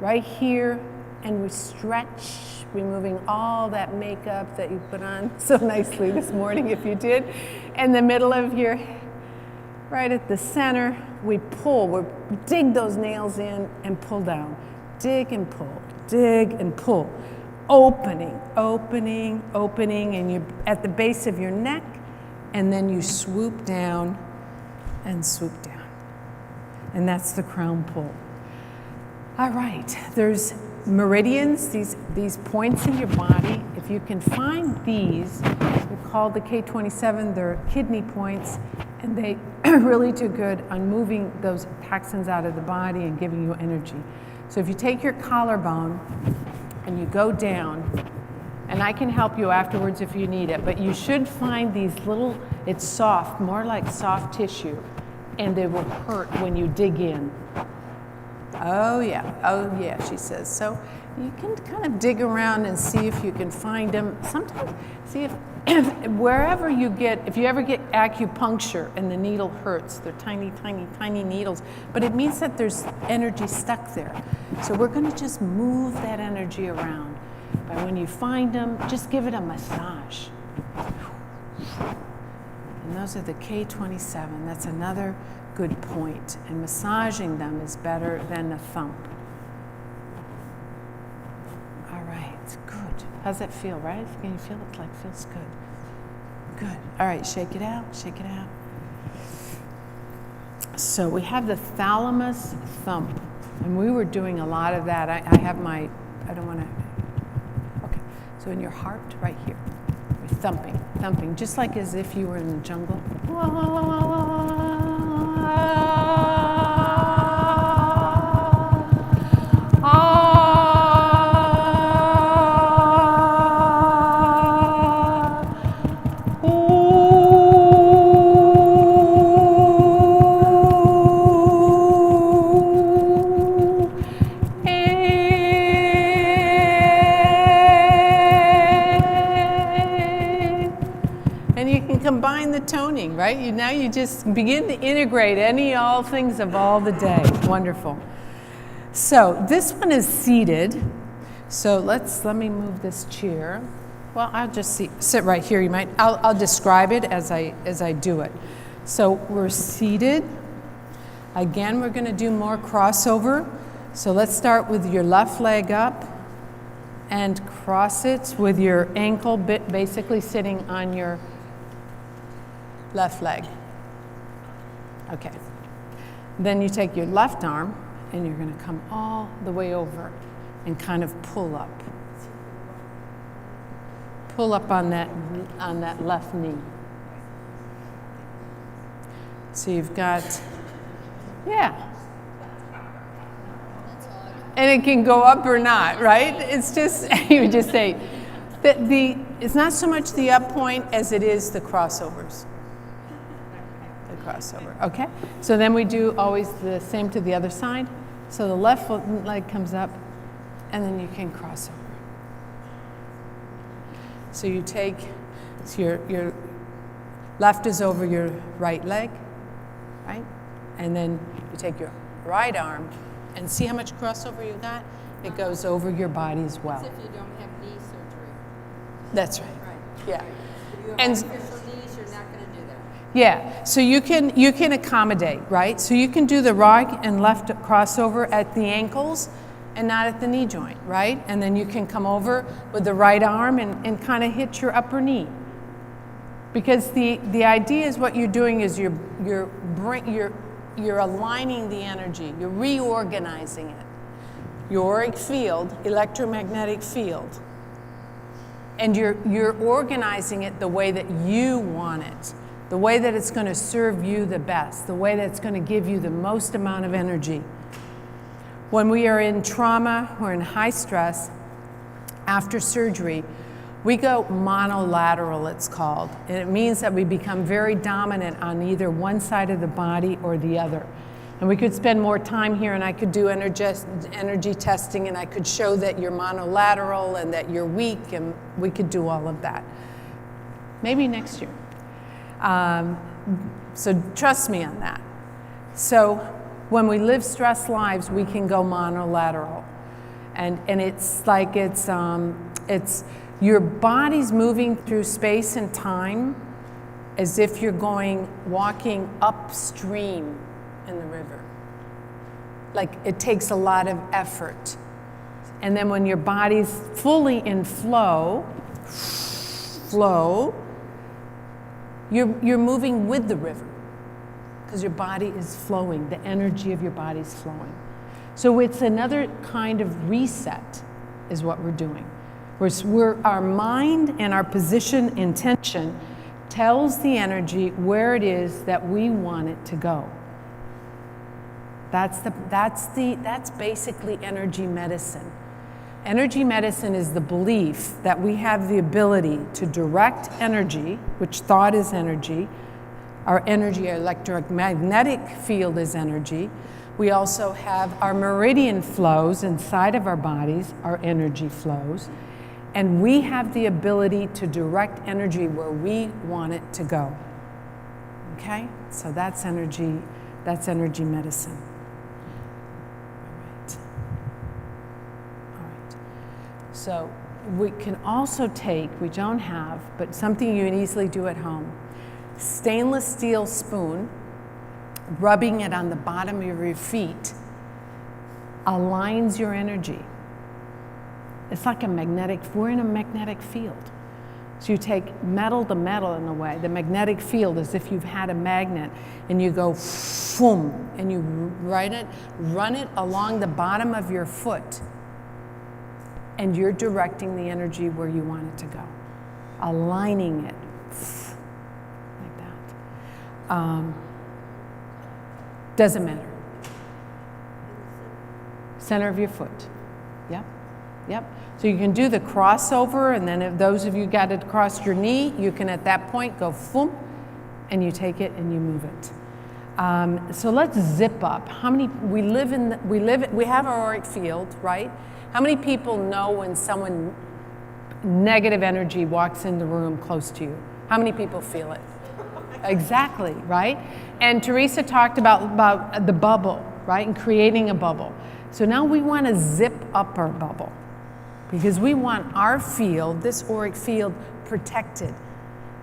right here, and we stretch, removing all that makeup that you put on so nicely this morning, if you did. In the middle of your, right at the center, we pull, we dig those nails in and pull down. Dig and pull, dig and pull. Opening, opening, opening, and you're at the base of your neck, and then you swoop down and swoop down. And that's the crown pull. All right, there's meridians, these points in your body. If you can find these, they're called the K27, they're kidney points, and they really do good on moving those toxins out of the body and giving you energy. So if you take your collarbone and you go down, and I can help you afterwards if you need it, but you should find these little, it's soft, more like soft tissue, and they will hurt when you dig in. Oh yeah, she says. So you can kind of dig around and see if you can find them. Sometimes, see if wherever you get, if you ever get acupuncture and the needle hurts, they're tiny, tiny, tiny needles, but it means that there's energy stuck there. So we're gonna just move that energy around. But when you find them, just give it a massage. And those are the K27. That's another good point. And massaging them is better than a thump. All right, good. How's that feel, right? Can you feel it? Like feels good. Good. All right, shake it out, shake it out. So we have the thalamus thump. And we were doing a lot of that. I have my, I don't want to, okay. So in your heart, right here. Thumping, thumping, just like as if you were in the jungle. Combine the toning, right? Now you just begin to integrate all things of all the day. Wonderful. So this one is seated. So let me move this chair. Well, I'll just sit right here. You might. I'll describe it as I do it. So we're seated. Again, we're going to do more crossover. So let's start with your left leg up and cross it with your ankle basically sitting on your left leg. Okay. Then you take your left arm and you're going to come all the way over and kind of pull up. Pull up on that left knee. So you've got, yeah. And it can go up or not, right? It's just, you would just say, it's not so much the up point as it is the crossovers. Crossover, okay? So then we do always the same to the other side. So the left leg comes up, and then you can cross over. So you take, so your left is over your right leg, right? And then you take your right arm, and see how much crossover you got? It goes over your body as well. As if you don't have knee surgery. That's right. Yeah. If you have And artificial knees, you're not going to do that. yeah, so you can accommodate, right? So you can do the right and left crossover at the ankles and not at the knee joint, right? And then you can come over with the right arm and kind of hit your upper knee. Because the idea is what you're doing is you're aligning the energy, you're reorganizing it. Your auric field, electromagnetic field. And you're organizing it the way that you want it. The way that it's going to serve you the best, the way that it's going to give you the most amount of energy. When we are in trauma or in high stress, after surgery, we go monolateral, it's called. And it means that we become very dominant on either one side of the body or the other. And we could spend more time here and I could do energy testing and I could show that you're monolateral and that you're weak and we could do all of that. Maybe next year. So trust me on that. So when we live stress lives, we can go monolateral. And it's like it's your body's moving through space and time as if you're walking upstream in the river. Like it takes a lot of effort. And then when your body's fully in flow, you're moving with the river because your body is flowing. The energy of your body is flowing. So it's another kind of reset is what we're doing. Our mind and our position intention tells the energy where it is that we want it to go. That's basically energy medicine. Energy medicine is the belief that we have the ability to direct energy, which thought is energy. Our energy, our electromagnetic field is energy. We also have our meridian flows inside of our bodies, our energy flows. And we have the ability to direct energy where we want it to go. Okay? So that's energy medicine. All right. So we can also take, we don't have, but something you can easily do at home, stainless steel spoon, rubbing it on the bottom of your feet, aligns your energy. It's like we're in a magnetic field. So you take metal to metal in a way. The magnetic field is if you've had a magnet and you go boom, and you run it along the bottom of your foot, and you're directing the energy where you want it to go, aligning it like that. Doesn't matter. Center of your foot. Yep. Yep. So you can do the crossover, and then if those of you got it across your knee, you can at that point go boom, and you take it and you move it. So let's zip up. How many we have our auric field, right? How many people know when someone negative energy walks in the room close to you? How many people feel it? Exactly, right? And Teresa talked about the bubble, right? And creating a bubble. So now we want to zip up our bubble because we want our field, this auric field, protected.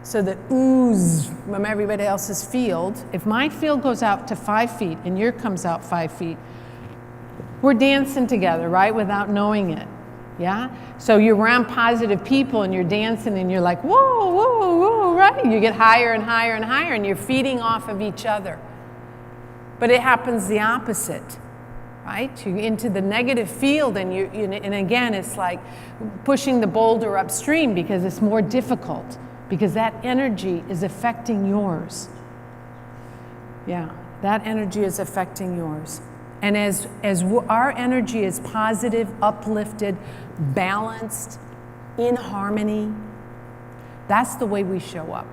So that ooze from everybody else's field, if my field goes out to 5 feet and yours comes out 5 feet, we're dancing together, right? Without knowing it. Yeah? So you're around positive people and you're dancing and you're like, whoa, whoa, whoa, right? You get higher and higher and higher and you're feeding off of each other. But it happens the opposite, right? You into the negative field and and again, it's like pushing the boulder upstream because it's more difficult because that energy is affecting yours. Yeah, that energy is affecting yours. And as our energy is positive, uplifted, balanced, in harmony, that's the way we show up.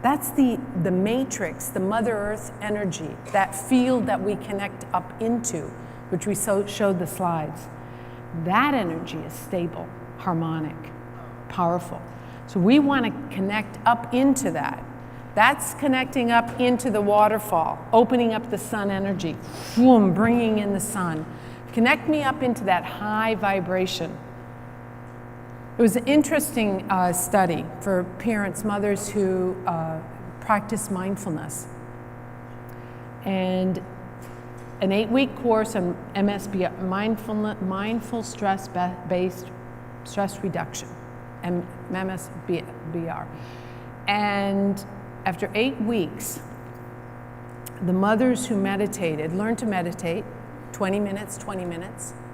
That's the matrix, the Mother Earth energy, that field that we connect up into, which we showed the slides. That energy is stable, harmonic, powerful. So we want to connect up into that. That's connecting up into the waterfall, opening up the sun energy, boom, bringing in the sun. Connect me up into that high vibration. It was an interesting study for parents, mothers who practice mindfulness. And an 8-week course on MSBR, mindful stress-based stress reduction, MSBR. And after 8 weeks, the mothers who meditated, learned to meditate, 20 minutes,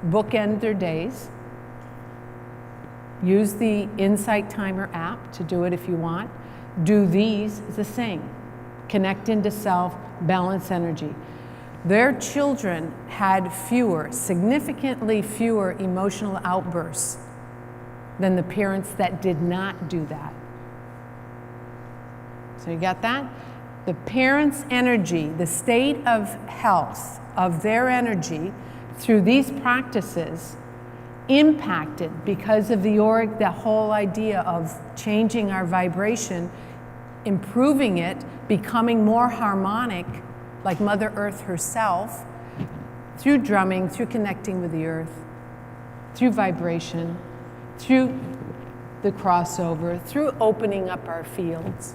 bookend their days, use the Insight Timer app to do it if you want. Do these the same. Connect into self, balance energy. Their children had significantly fewer emotional outbursts than the parents that did not do that. So you got that? The parents' energy, the state of health of their energy through these practices impacted because of the auric, the whole idea of changing our vibration, improving it, becoming more harmonic, like Mother Earth herself, through drumming, through connecting with the earth, through vibration, through the crossover, through opening up our fields,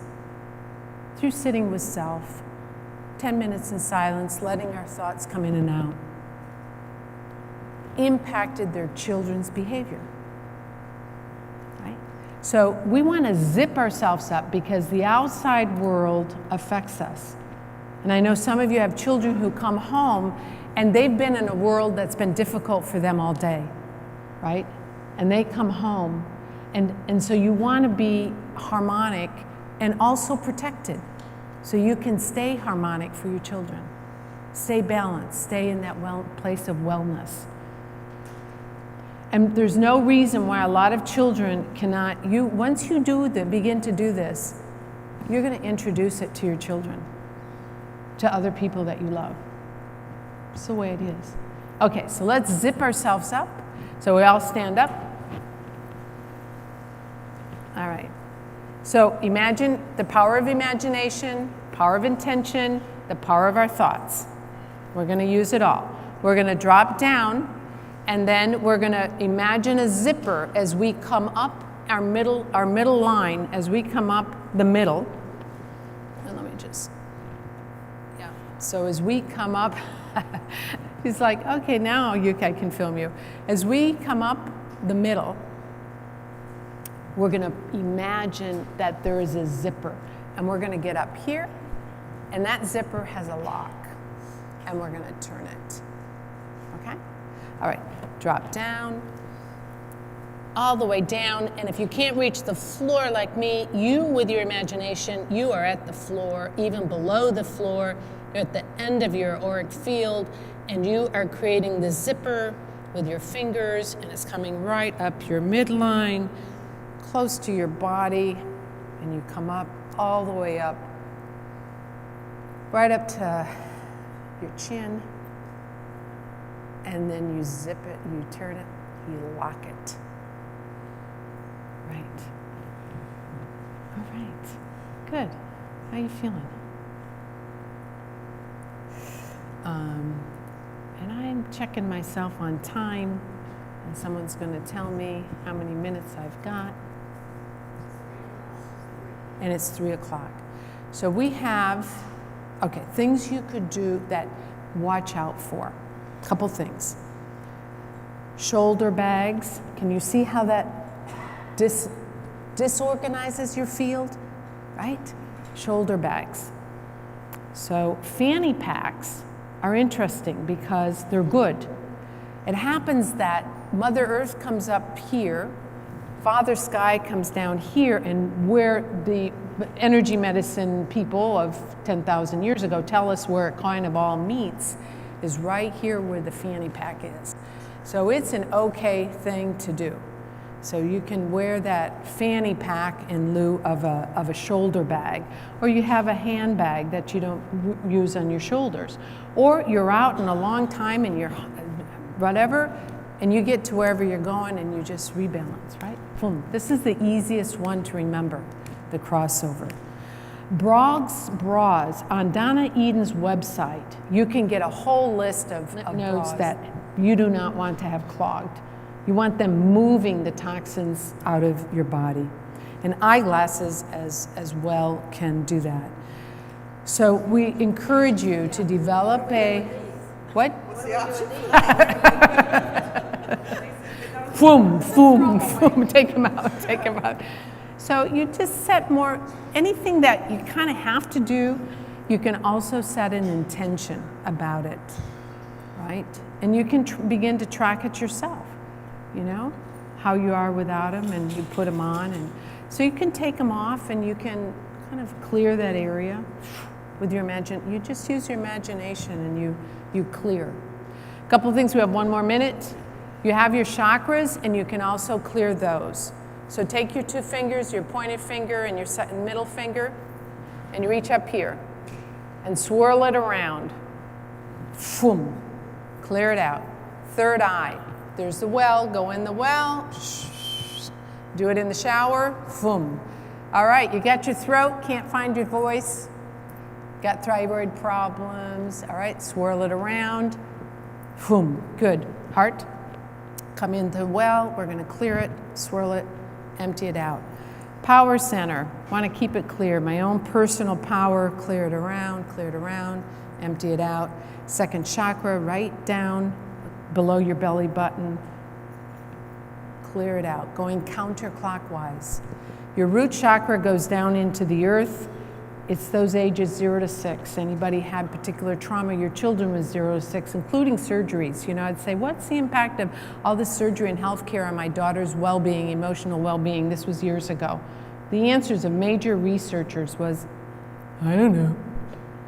through sitting with self, 10 minutes in silence, letting our thoughts come in and out, impacted their children's behavior. Right? So we want to zip ourselves up because the outside world affects us. And I know some of you have children who come home and they've been in a world that's been difficult for them all day, right? And they come home, and so you want to be harmonic and also protected so you can stay harmonic for your children. Stay balanced, stay in that place of wellness. And there's no reason why a lot of children cannot, once you begin to do this, you're going to introduce it to your children, to other people that you love. It's the way it is. Okay, so let's zip ourselves up. So we all stand up. All right. So imagine the power of imagination, power of intention, the power of our thoughts. We're going to use it all. We're going to drop down, and then we're going to imagine a zipper as we come up our middle line, as we come up the middle. And let me just, yeah. So as we come up, he's like, okay, now I can film you. As we come up the middle, we're going to imagine that there is a zipper, and we're going to get up here, and that zipper has a lock, and we're going to turn it. Okay? All right, drop down, all the way down, and if you can't reach the floor like me, you, with your imagination, you are at the floor, even below the floor. You're at the end of your auric field, and you are creating the zipper with your fingers, and it's coming right up your midline, close to your body, and you come up all the way up, right up to your chin, and then you zip it, you turn it, you lock it. Right. All right. Good. How you feeling? And I'm checking myself on time, and someone's going to tell me how many minutes I've got. And it's 3 o'clock. So we have, okay, things you could do that watch out for. A couple things. Shoulder bags. Can you see how that disorganizes your field? Right? Shoulder bags. So fanny packs are interesting because they're good. It happens that Mother Earth comes up here, Father Sky comes down here, and where the energy medicine people of 10,000 years ago tell us where it kind of all meets is right here where the fanny pack is. So it's an okay thing to do. So you can wear that fanny pack in lieu of a shoulder bag, or you have a handbag that you don't use on your shoulders, or you're out in a long time and you're whatever, and you get to wherever you're going and you just rebalance, right? Boom. This is the easiest one to remember, the crossover. Broggs bras. On Donna Eden's website, you can get a whole list of nodes that you do not want to have clogged. You want them moving the toxins out of your body. And eyeglasses as well can do that. So we encourage you to develop a, what? Boom, boom, boom, take them out, take them out. So you just set more, anything that you kind of have to do, you can also set an intention about it, right? And you can begin to track it yourself, you know, how you are without them, and you put them on. And so you can take them off and you can kind of clear that area with your imagination. You just use your imagination and you clear. A couple of things, we have 1 more minute. You have your chakras, and you can also clear those. So take your 2 fingers, your pointed finger and your middle finger, and you reach up here and swirl it around. Boom. Clear it out. Third eye. There's the well. Go in the well. Do it in the shower. Boom. All right, you got your throat, can't find your voice. Got thyroid problems. All right, swirl it around. Boom. Good. Heart. Come into the well. We're going to clear it, swirl it, empty it out. Power center. Want to keep it clear. My own personal power. Clear it around, empty it out. Second chakra, right down below your belly button. Clear it out. Going counterclockwise. Your root chakra goes down into the earth. It's those ages 0 to 6. Anybody had particular trauma? Your children was 0 to 6, including surgeries. You know, I'd say, what's the impact of all this surgery and healthcare on my daughter's well-being, emotional well-being? This was years ago. The answers of major researchers was, I don't know,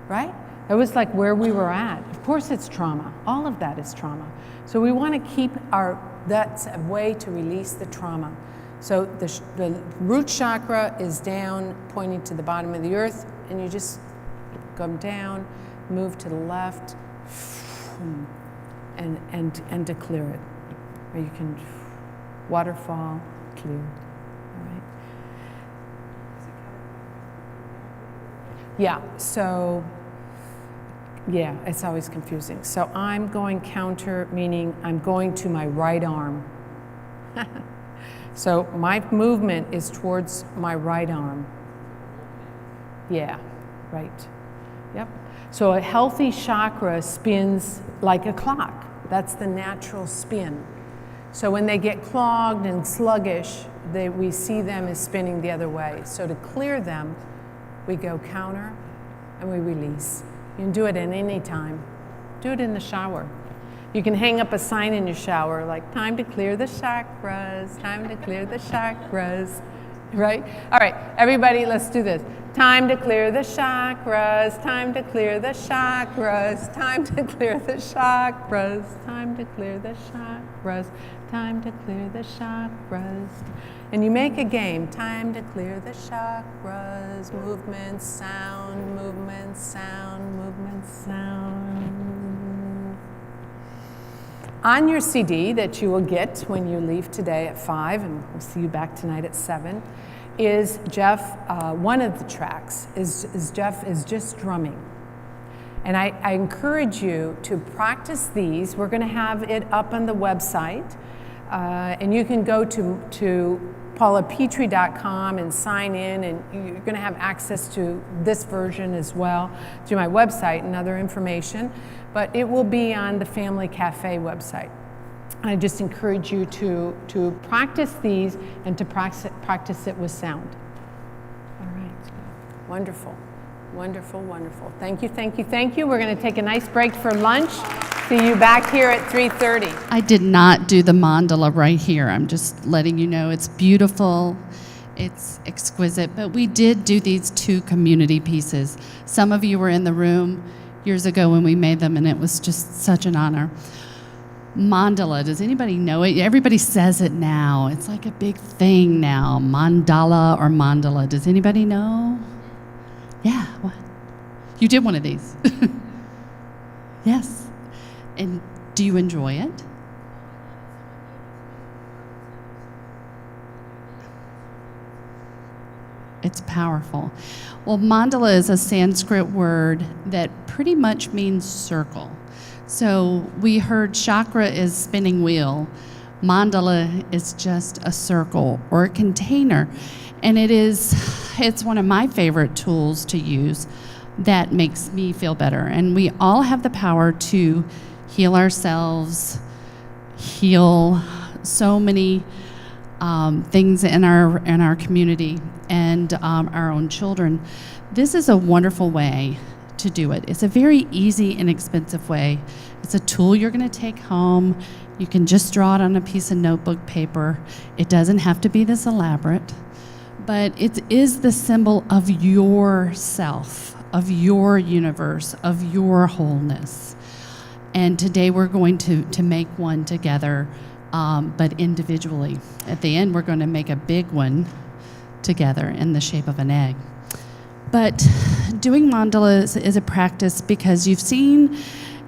right? It was like where we were at. Of course it's trauma. All of that is trauma. So we want to keep our That's a way to release the trauma. So the root chakra is down, pointing to the bottom of the earth, and you just come down, move to the left, and to clear it. Or you can waterfall, clear. All right. Yeah, so, yeah, it's always confusing. So I'm going counter, meaning I'm going to my right arm. So my movement is towards my right arm. Yeah, right. Yep. So a healthy chakra spins like a clock. That's the natural spin. So when they get clogged and sluggish, we see them as spinning the other way. So to clear them, we go counter and we release. You can do it at any time. Do it in the shower. You can hang up a sign in your shower like, time to clear the chakras, time to clear the chakras, right? All right, everybody, let's do this. Time to clear the chakras, time to clear the chakras, time to clear the chakras, time to clear the chakras, time to clear the chakras. And you make a game, time to clear the chakras, movement, sound, movement, sound, movement, sound. On your CD that you will get when you leave today at 5, and we'll see you back tonight at 7, is Jeff, one of the tracks is Jeff is just drumming. And I encourage you to practice these. We're going to have it up on the website. And you can go to paulapetrie.com and sign in, and you're going to have access to this version as well through my website and other information. But it will be on the Family Cafe website. I just encourage you to practice these and to practice it with sound. All right. Wonderful. Wonderful, wonderful. Thank you, thank you, thank you. We're going to take a nice break for lunch. See you back here at 3:30. I did not do the mandala right here. I'm just letting you know it's beautiful, it's exquisite, but we did do these 2 community pieces. Some of you were in the room years ago when we made them, and it was just such an honor. Mandala, does anybody know it? Everybody says it now. It's like a big thing now, mandala or mandala. Does anybody know? Yeah, what? You did one of these. Yes. And do you enjoy it? It's powerful. Well, mandala is a Sanskrit word that pretty much means circle. So we heard chakra is spinning wheel. Mandala is just a circle or a container. And it's one of my favorite tools to use that makes me feel better. And we all have the power to heal ourselves, heal so many things in our community and our own children. This is a wonderful way to do it. It's a very easy, inexpensive way. It's a tool you're going to take home. You can just draw it on a piece of notebook paper. It doesn't have to be this elaborate, but it is the symbol of yourself, of your universe, of your wholeness. And today we're going to make one together, but individually. At the end, we're going to make a big one together in the shape of an egg. But doing mandalas is a practice because you've seen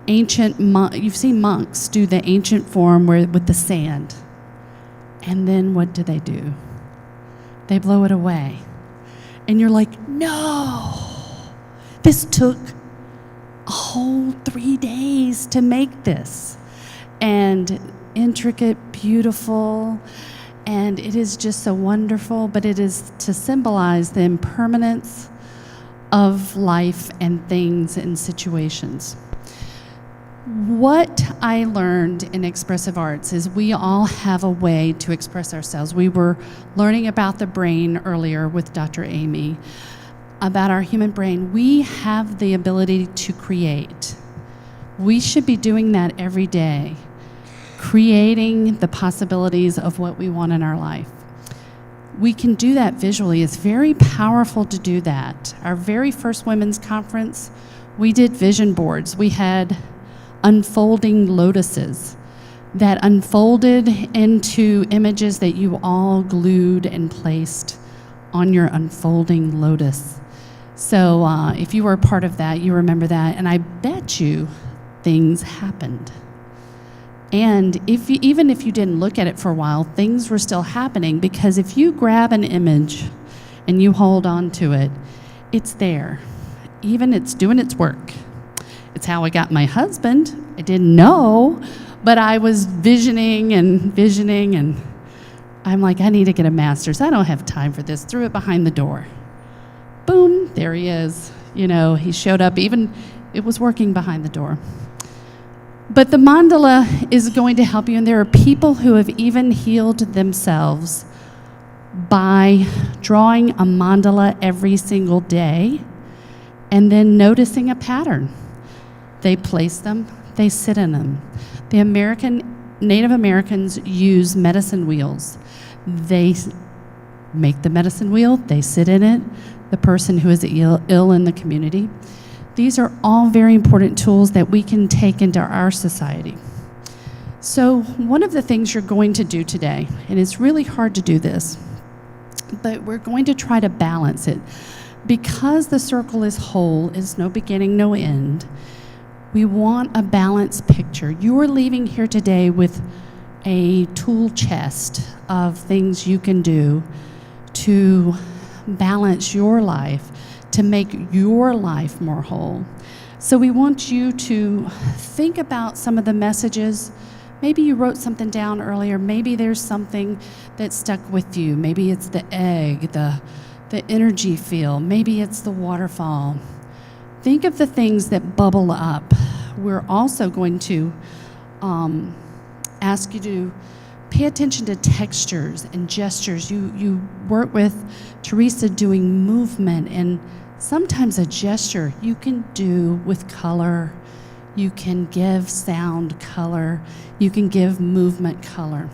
monks do the ancient form with the sand. And then what do? They blow it away. And you're like, no, this took a whole 3 days to make this. And intricate, beautiful, and it is just so wonderful, but it is to symbolize the impermanence of life and things and situations. What I learned in expressive arts is we all have a way to express ourselves. We were learning about the brain earlier with Dr. Amy, about our human brain. We have the ability to create. We should be doing that every day, creating the possibilities of what we want in our life. We can do that visually. It's very powerful to do that. Our very first women's conference, we did vision boards. We had unfolding lotuses that unfolded into images that you all glued and placed on your unfolding lotus. So if you were a part of that, you remember that, and I bet you things happened. And even if you didn't look at it for a while, things were still happening, because if you grab an image and you hold on to it, it's there. Even it's doing its work. It's how I got my husband. I didn't know, but I was visioning, and I'm like, I need to get a master's. I don't have time for this. Threw it behind the door. Boom, there he is. He showed up, even it was working behind the door. But the mandala is going to help you, and there are people who have even healed themselves by drawing a mandala every single day and then noticing a pattern. They place them, they sit in them. The Native Americans use medicine wheels. They make the medicine wheel, they sit in it, the person who is ill in the community. These are all very important tools that we can take into our society. So one of the things you're going to do today, and it's really hard to do this, but we're going to try to balance it. Because the circle is whole, is no beginning, no end, we want a balanced picture. You are leaving here today with a tool chest of things you can do to balance your life, to make your life more whole. So we want you to think about some of the messages. Maybe you wrote something down earlier. Maybe there's something that stuck with you. Maybe it's the egg, the energy field. Maybe it's the waterfall. Think of the things that bubble up. We're also going to ask you to pay attention to textures and gestures. You work with Teresa doing movement, and sometimes a gesture you can do with color. You can give sound color. You can give movement color.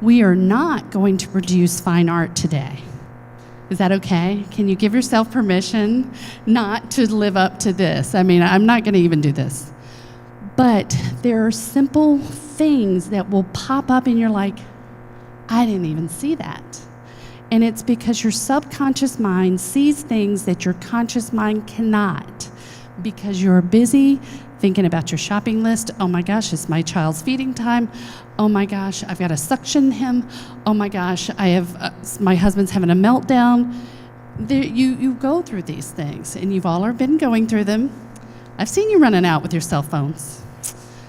We are not going to produce fine art today. Is that okay? Can you give yourself permission not to live up to this? I mean, I'm not going to even do this. But there are simple things that will pop up and you're like, I didn't even see that. And it's because your subconscious mind sees things that your conscious mind cannot, because you're busy thinking about your shopping list. Oh my gosh, it's my child's feeding time. Oh my gosh, I've got to suction him. Oh my gosh, my husband's having a meltdown. You go through these things, and you've all been going through them. I've seen you running out with your cell phones.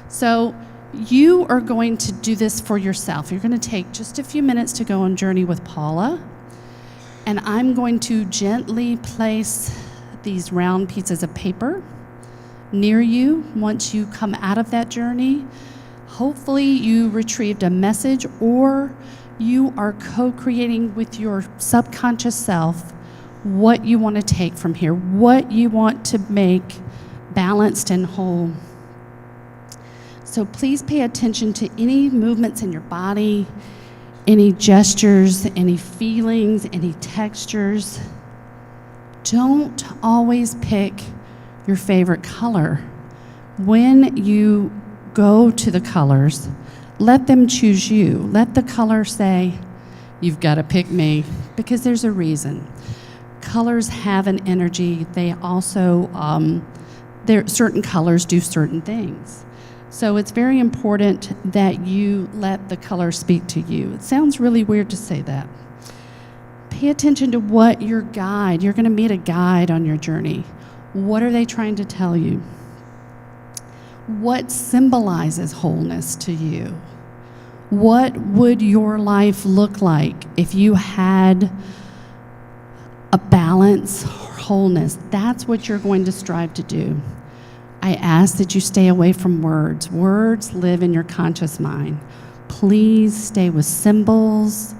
So you are going to do this for yourself. You're going to take just a few minutes to go on journey with Paula, and I'm going to gently place these round pieces of paper near you. Once you come out of that journey, hopefully you retrieved a message, or you are co-creating with your subconscious self what you want to take from here, what you want to make balanced and whole. So please pay attention to any movements in your body, any gestures, any feelings, any textures. Don't always pick your favorite color. When you go to the colors, let them choose you. Let the color say, you've got to pick me, because there's a reason. Colors have an energy. They also, certain colors do certain things. So it's very important that you let the color speak to you. It sounds really weird to say that. Pay attention to what your guide, you're going to meet a guide on your journey. What are they trying to tell you? What symbolizes wholeness to you? What would your life look like if you had a balance, wholeness? That's what you're going to strive to do. I ask that you stay away from words. Words live in your conscious mind. Please stay with symbols,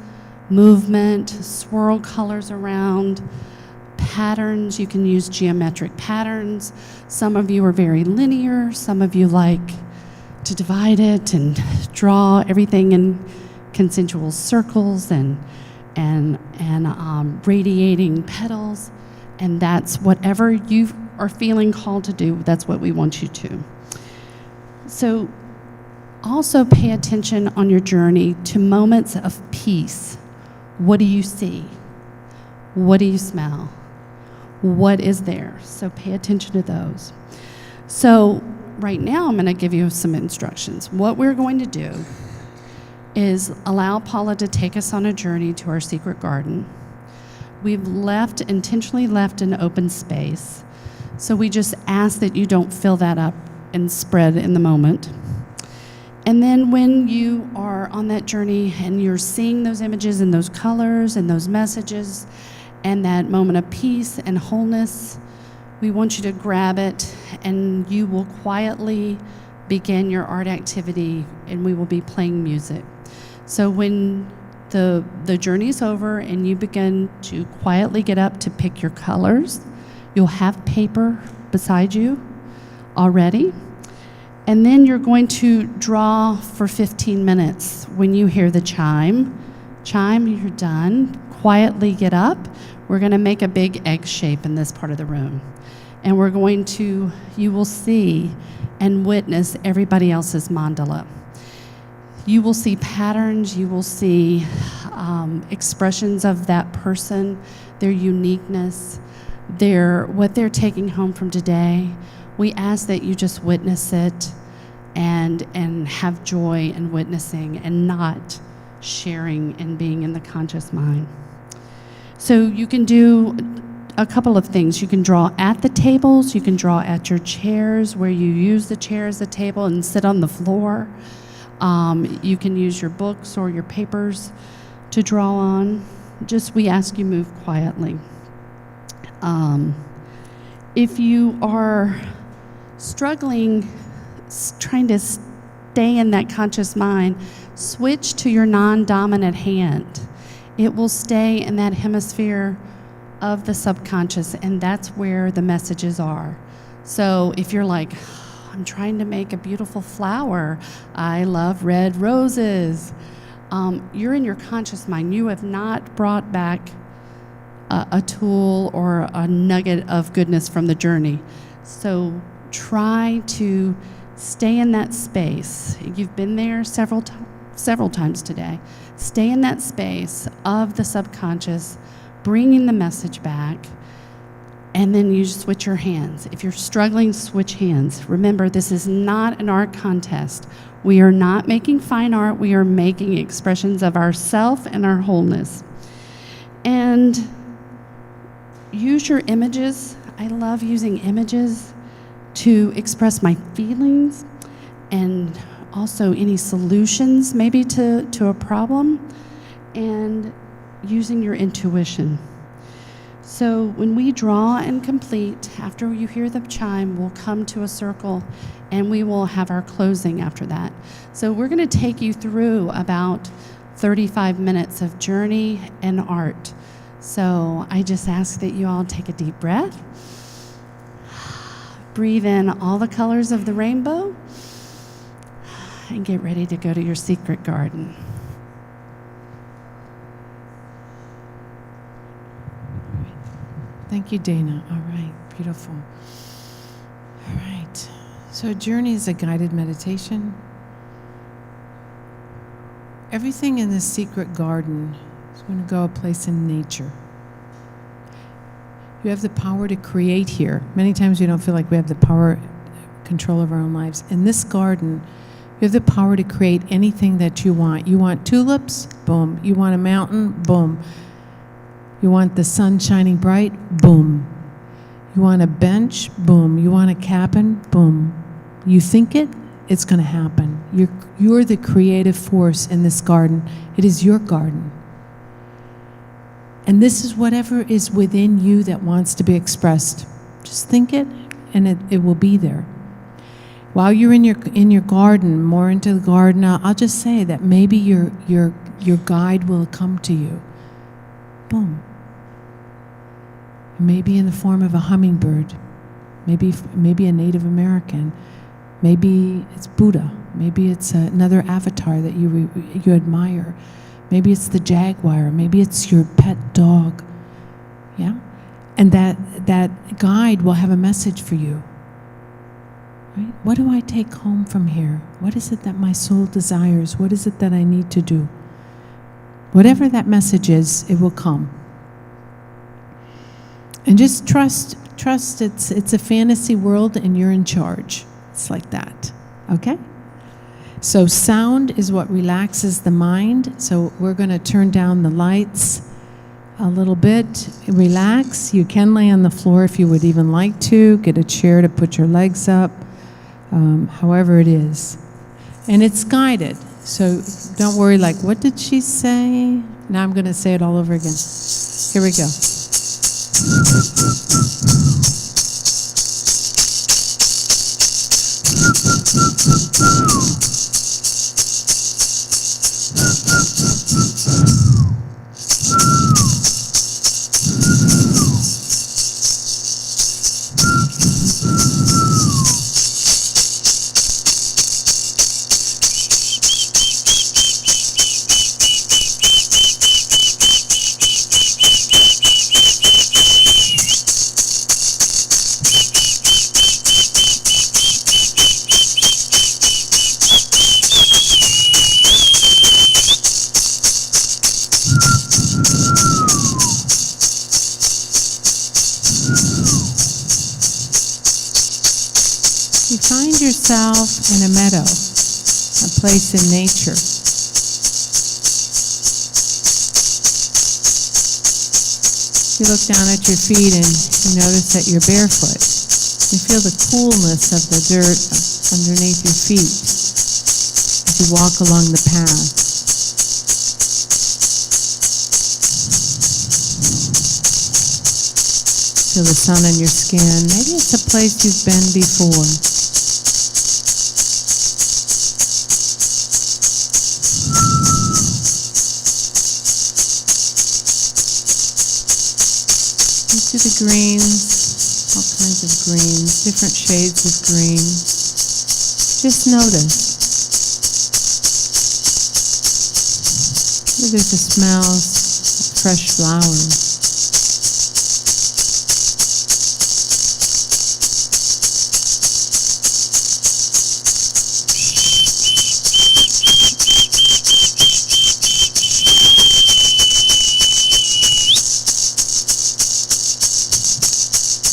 movement, swirl colors around, patterns. You can use geometric patterns. Some of you are very linear. Some of you like to divide it and draw everything in concentric circles and radiating petals. And that's whatever you are feeling called to do. That's what we want you to. So Also pay attention on your journey to moments of peace. What do you see? What do you smell? What is there? So pay attention to those. So right now I'm going to give you some instructions. What we're going to do is allow Paula to take us on a journey to our secret garden. We've intentionally left an open space. So we just ask that you don't fill that up and spread in the moment. And then when you are on that journey and you're seeing those images and those colors and those messages and that moment of peace and wholeness, we want you to grab it and you will quietly begin your art activity and we will be playing music. So when the journey's over and you begin to quietly get up to pick your colors, you'll have paper beside you already. And then you're going to draw for 15 minutes. When you hear the chime, you're done. Quietly get up. We're going to make a big egg shape in this part of the room. And you will see and witness everybody else's mandala. You will see patterns, you will see expressions of that person, their uniqueness, what they're taking home from today. We ask that you just witness it and have joy in witnessing and not sharing and being in the conscious mind. So you can do a couple of things. You can draw at the tables, you can draw at your chairs where you use the chair as a table and sit on the floor. You can use your books or your papers to draw on. We ask you move quietly. If you are struggling, trying to stay in that conscious mind, switch to your non-dominant hand. It will stay in that hemisphere of the subconscious, and that's where the messages are. So if you're like, I'm trying to make a beautiful flower, I love red roses, you're in your conscious mind. You have not brought back a tool or a nugget of goodness from the journey. So try to stay in that space. You've been there several times today. Stay in that space of the subconscious, bringing the message back, and then you switch your hands. If you're struggling, switch hands. Remember, this is not an art contest. We are not making fine art. We are making expressions of ourself and our wholeness. And use your images. I love using images to express my feelings and also any solutions maybe to a problem, and using your intuition. So when we draw and complete, after you hear the chime, we'll come to a circle and we will have our closing after that. So we're going to take you through about 35 minutes of journey and art. So I just ask that you all take a deep breath. Breathe in all the colors of the rainbow and get ready to go to your secret garden. Thank you, Dana. All right, beautiful. All right, so a journey is a guided meditation. Everything in this secret garden is going to go a place in nature. You have the power to create here. Many times we don't feel like we have the power, control of our own lives. In this garden, you have the power to create anything that you want. You want tulips? Boom. You want a mountain? Boom. You want the sun shining bright? Boom. You want a bench? Boom. You want a cabin? Boom. You think it? It's going to happen. You're the creative force in this garden. It is your garden. And this is whatever is within you that wants to be expressed. Just think it, and it will be there. While you're in your garden, more into the garden, I'll just say that maybe your guide will come to you. Boom. Maybe in the form of a hummingbird, maybe a Native American, maybe it's Buddha, maybe it's another avatar that you admire, maybe it's the jaguar, maybe it's your pet dog, yeah? And that guide will have a message for you. Right? What do I take home from here? What is it that my soul desires? What is it that I need to do? Whatever that message is, it will come. And just trust it's a fantasy world and you're in charge. It's like that. Okay? So sound is what relaxes the mind. So we're going to turn down the lights a little bit. Relax. You can lay on the floor if you would even like to. Get a chair to put your legs up. However it is. And it's guided. So don't worry, like, what did she say? Now I'm going to say it all over again. Here we go. You find yourself in a meadow, a place in nature. You look down at your feet and you notice that you're barefoot. You feel the coolness of the dirt underneath your feet as you walk along the path. Feel the sun on your skin. Maybe it's a place you've been before. Into the greens, all kinds of greens, different shades of green. Just notice. Maybe there's a smell of fresh flowers.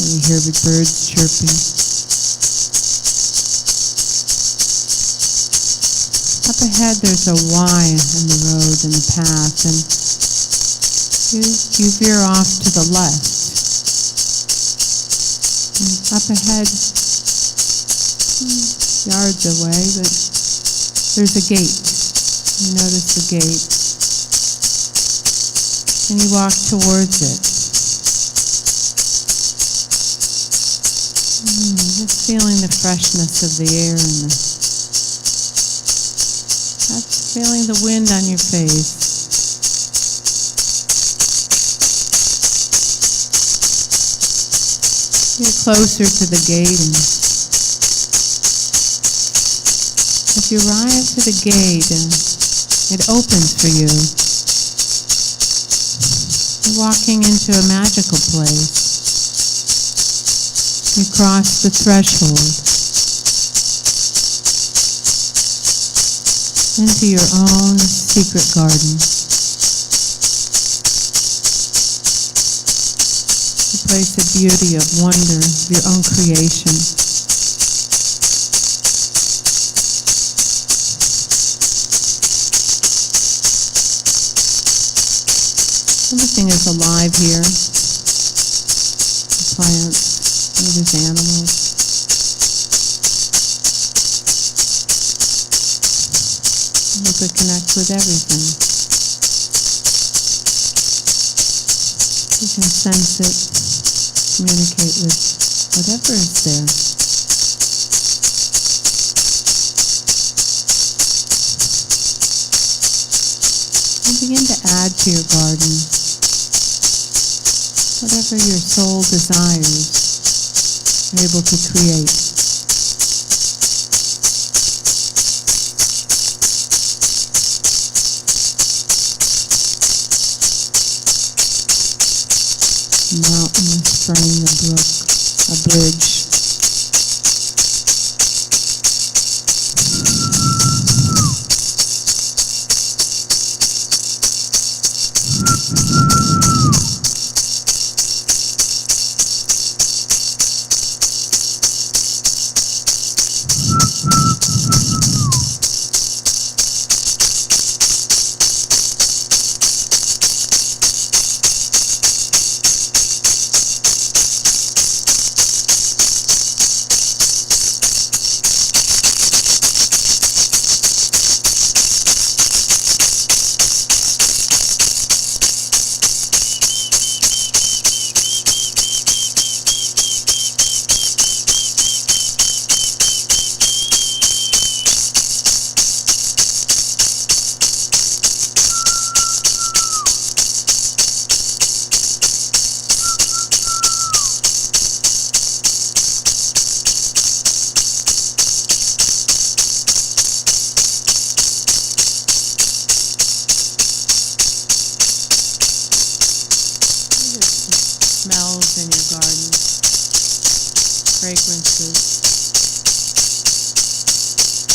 You hear the birds chirping. Up ahead there's a Y in the road, in the path, and you veer off to the left. And up ahead, yards away, but there's a gate. You notice the gate. And you walk towards it. Just feeling the freshness of the air and that's feeling the wind on your face. Get closer to the gate, and as you arrive to the gate, it opens for you. You're walking into a magical place. You cross the threshold into your own secret garden. A place of beauty, of wonder, your own creation. Everything is alive here. The plants. There's animals. You could connect with everything. You can sense it, communicate with whatever is there. And begin to add to your garden whatever your soul desires. You're able to create. A mountain, a spring, a brook, a bridge. smells in your garden, fragrances,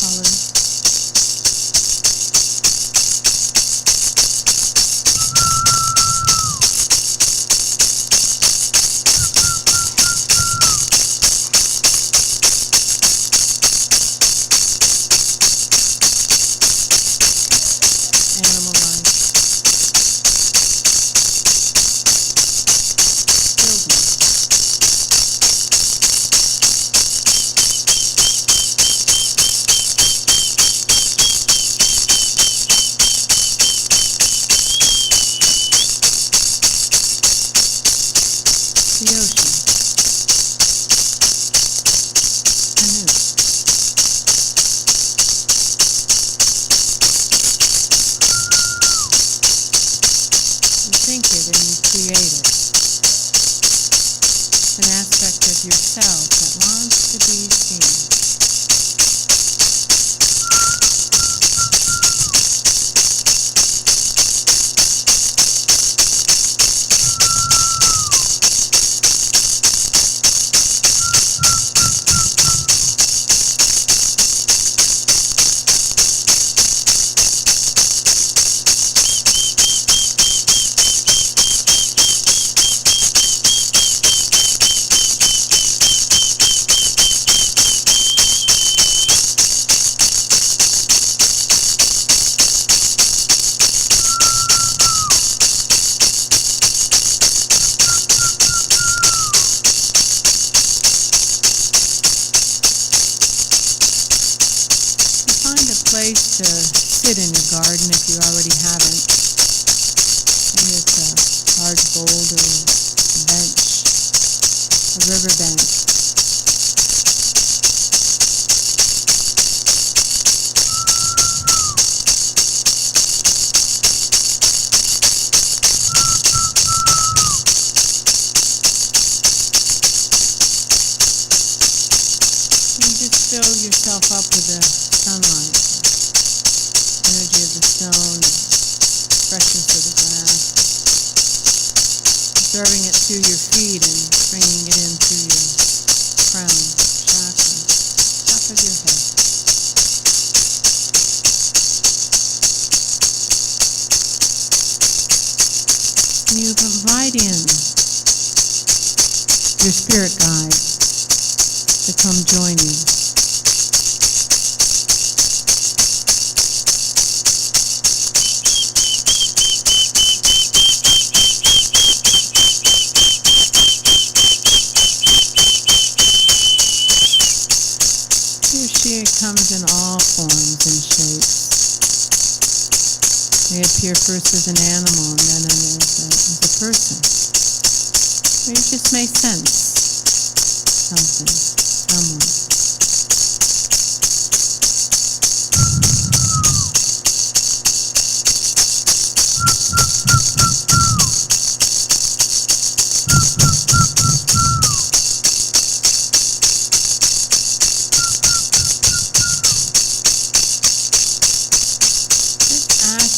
colors. Animal life. Children. The ocean. Canoe. You think it and you create it. An aspect of yourself that wants to be seen. Find a place to sit in your garden if you already haven't. Maybe it's a large boulder, a bench, a riverbank. And just fill yourself up with the sunlight, energy of the stone, freshness of the grass, observing it through your feet and bringing it in through your crown, chakra, top of your head. And you invite in your spirit guide to come join you. She comes in all forms and shapes. They appear first as an animal and then as a person. Or you just may sense something, someone.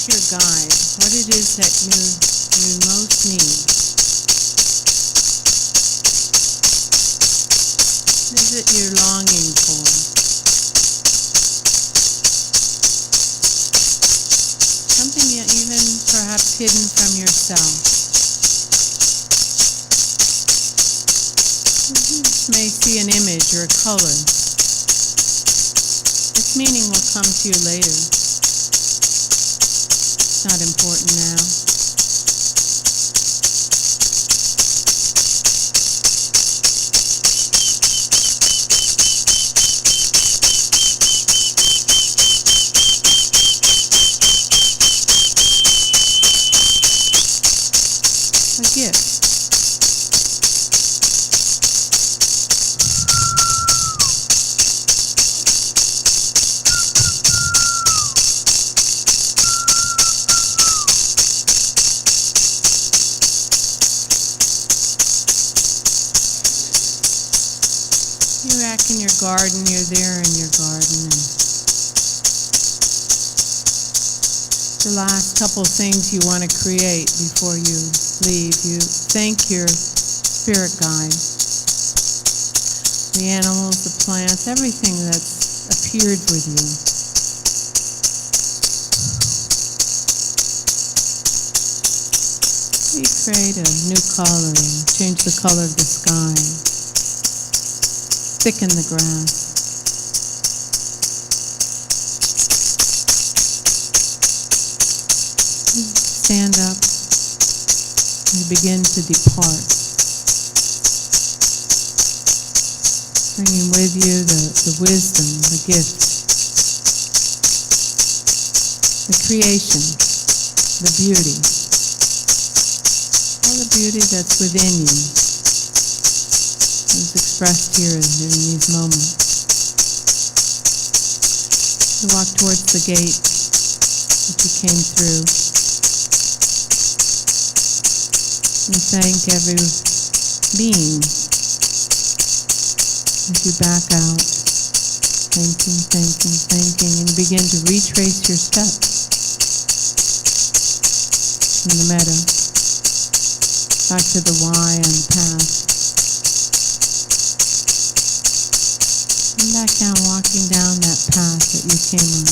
Your guide, what it is that you most need. What is it you're longing for? Something even perhaps hidden from yourself. You just may see an image or a color. Its meaning will come to you later. Not important now. A gift. You're back in your garden, you're there in your garden, and the last couple things you want to create before you leave. You thank your spirit guide. The animals, the plants, everything that's appeared with you. Recreate a new color, change the color of the sky, thicken the grass. Stand up and begin to depart. Bringing with you the wisdom, the gift, the creation, the beauty, all the beauty that's within you, is expressed here in these moments. You walk towards the gate that you came through. And thank every being as you back out, thanking, and begin to retrace your steps from the meadow back to the Y and the path. And back down, walking down that path that you came on.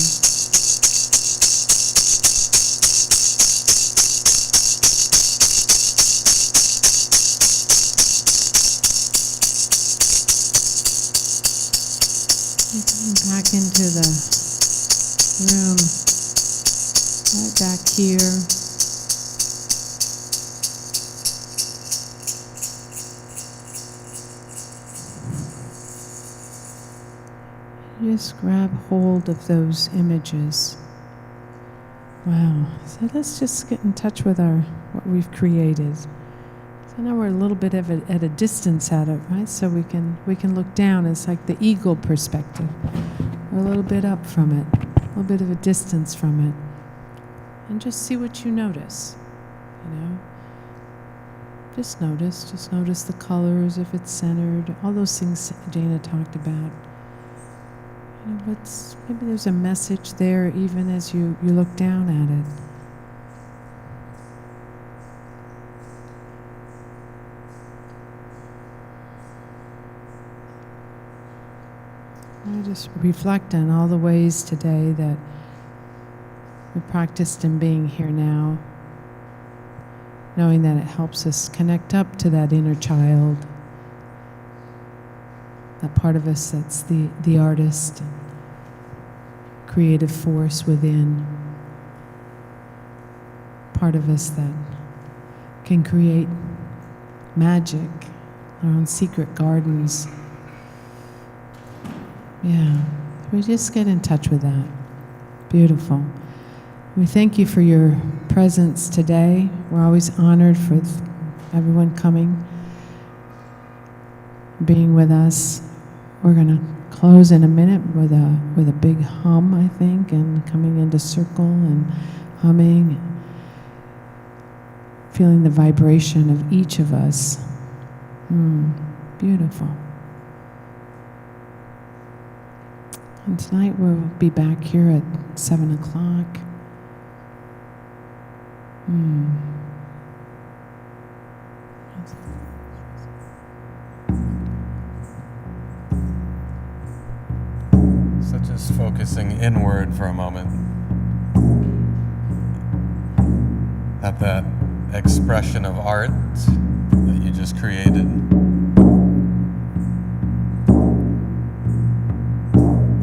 Back into the room, right back here. Just grab hold of those images. Wow. So let's just get in touch with what we've created. So now we're a little bit at a distance at it, right? So we can look down. It's like the eagle perspective. We're a little bit up from it, a little bit of a distance from it. And just see what you notice, you know? Just notice the colors, if it's centered, all those things Dana talked about. You know, maybe there's a message there even as you look down at it. I just reflect on all the ways today that we practiced in being here now, knowing that it helps us connect up to that inner child, that part of us that's the artist, and creative force within, part of us that can create magic, our own secret gardens. Yeah, we just get in touch with that. Beautiful. We thank you for your presence today. We're always honored for everyone coming, being with us. We're going to close in a minute with a big hum, I think, and coming into circle and humming, feeling the vibration of each of us. Beautiful. And tonight we'll be back here at 7 o'clock. So just focusing inward for a moment at that expression of art that you just created.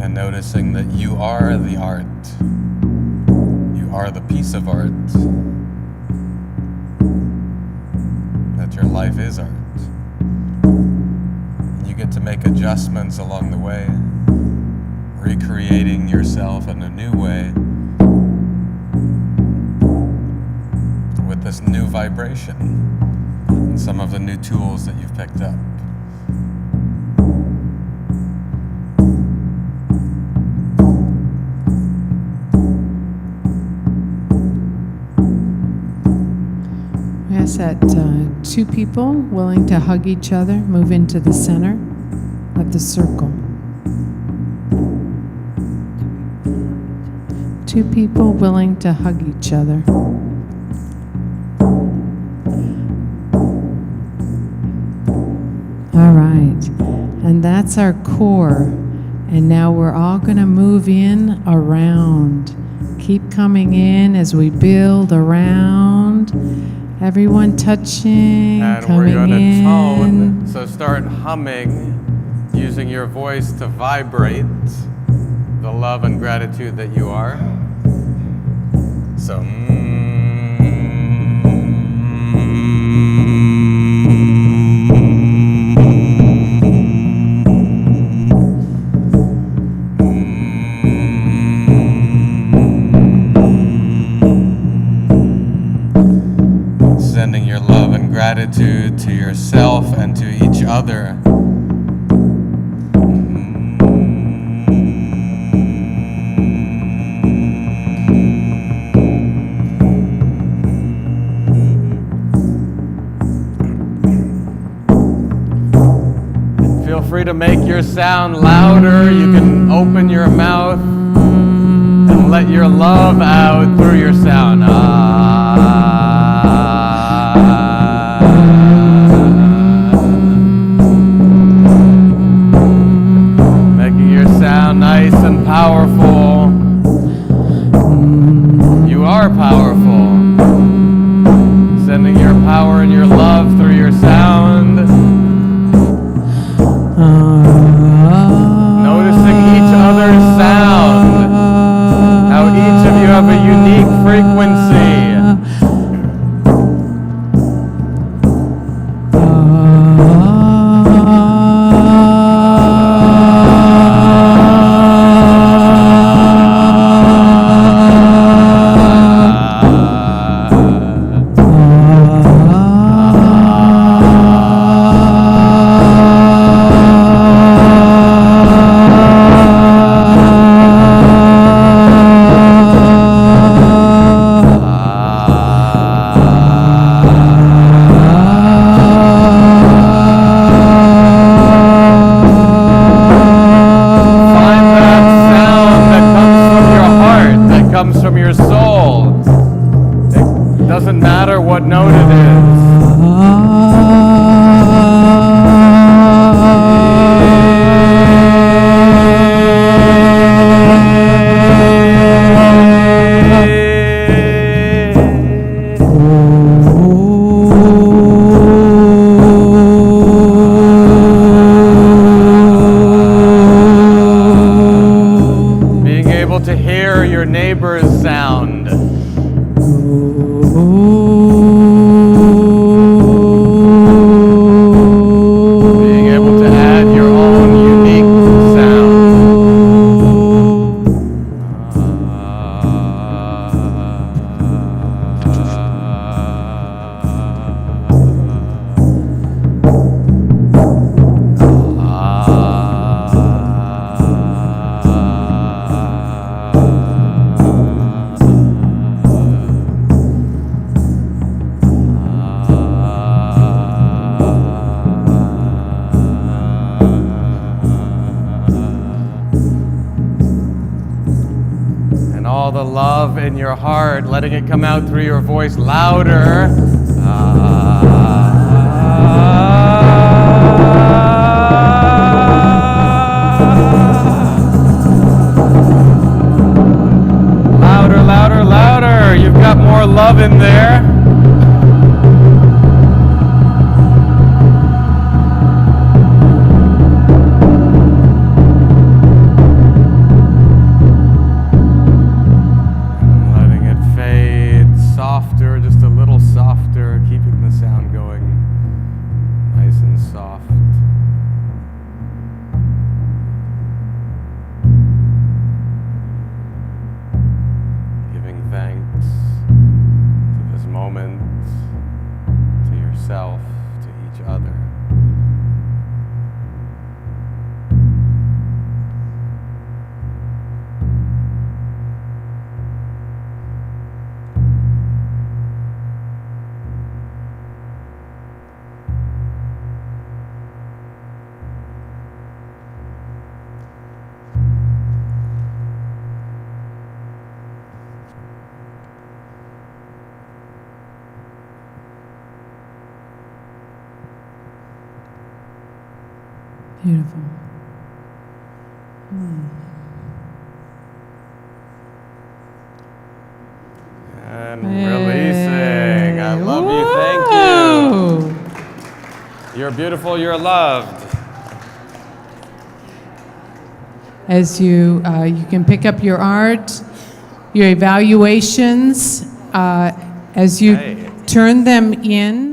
And noticing that you are the art. You are the piece of art. That your life is art. And you get to make adjustments along the way, recreating yourself in a new way with this new vibration and some of the new tools that you've picked up. That two people willing to hug each other move into the center of the circle. Two people willing to hug each other. And that's our core. And now we're all going to move in around. Keep coming in as we build around. Everyone touching, And we're coming going to in. tone. So start humming, using your voice to vibrate the love and gratitude that you are. So, sending your love and gratitude to yourself and to each other. Feel free to make your sound louder. You can open your mouth and let your love out through your sound. Making your sound nice and powerful. You are powerful. Sending your power and your love through your sound. Noticing each other's sound. How each of you have a unique frequency. From your soul. It doesn't matter what note it is. Being able to hear your neighbor's sound. Being able to add your own unique sound. All the love in your heart, letting it come out through your voice louder. Louder, louder, louder. You've got more love in there. Just a little softer, keeping the sound going nice and soft. Giving thanks to this moment, to yourself, to each other. Beautiful. And releasing. I love you. Thank you. You're beautiful. You're loved. As you can pick up your art, your evaluations, as you Hey. turn them in.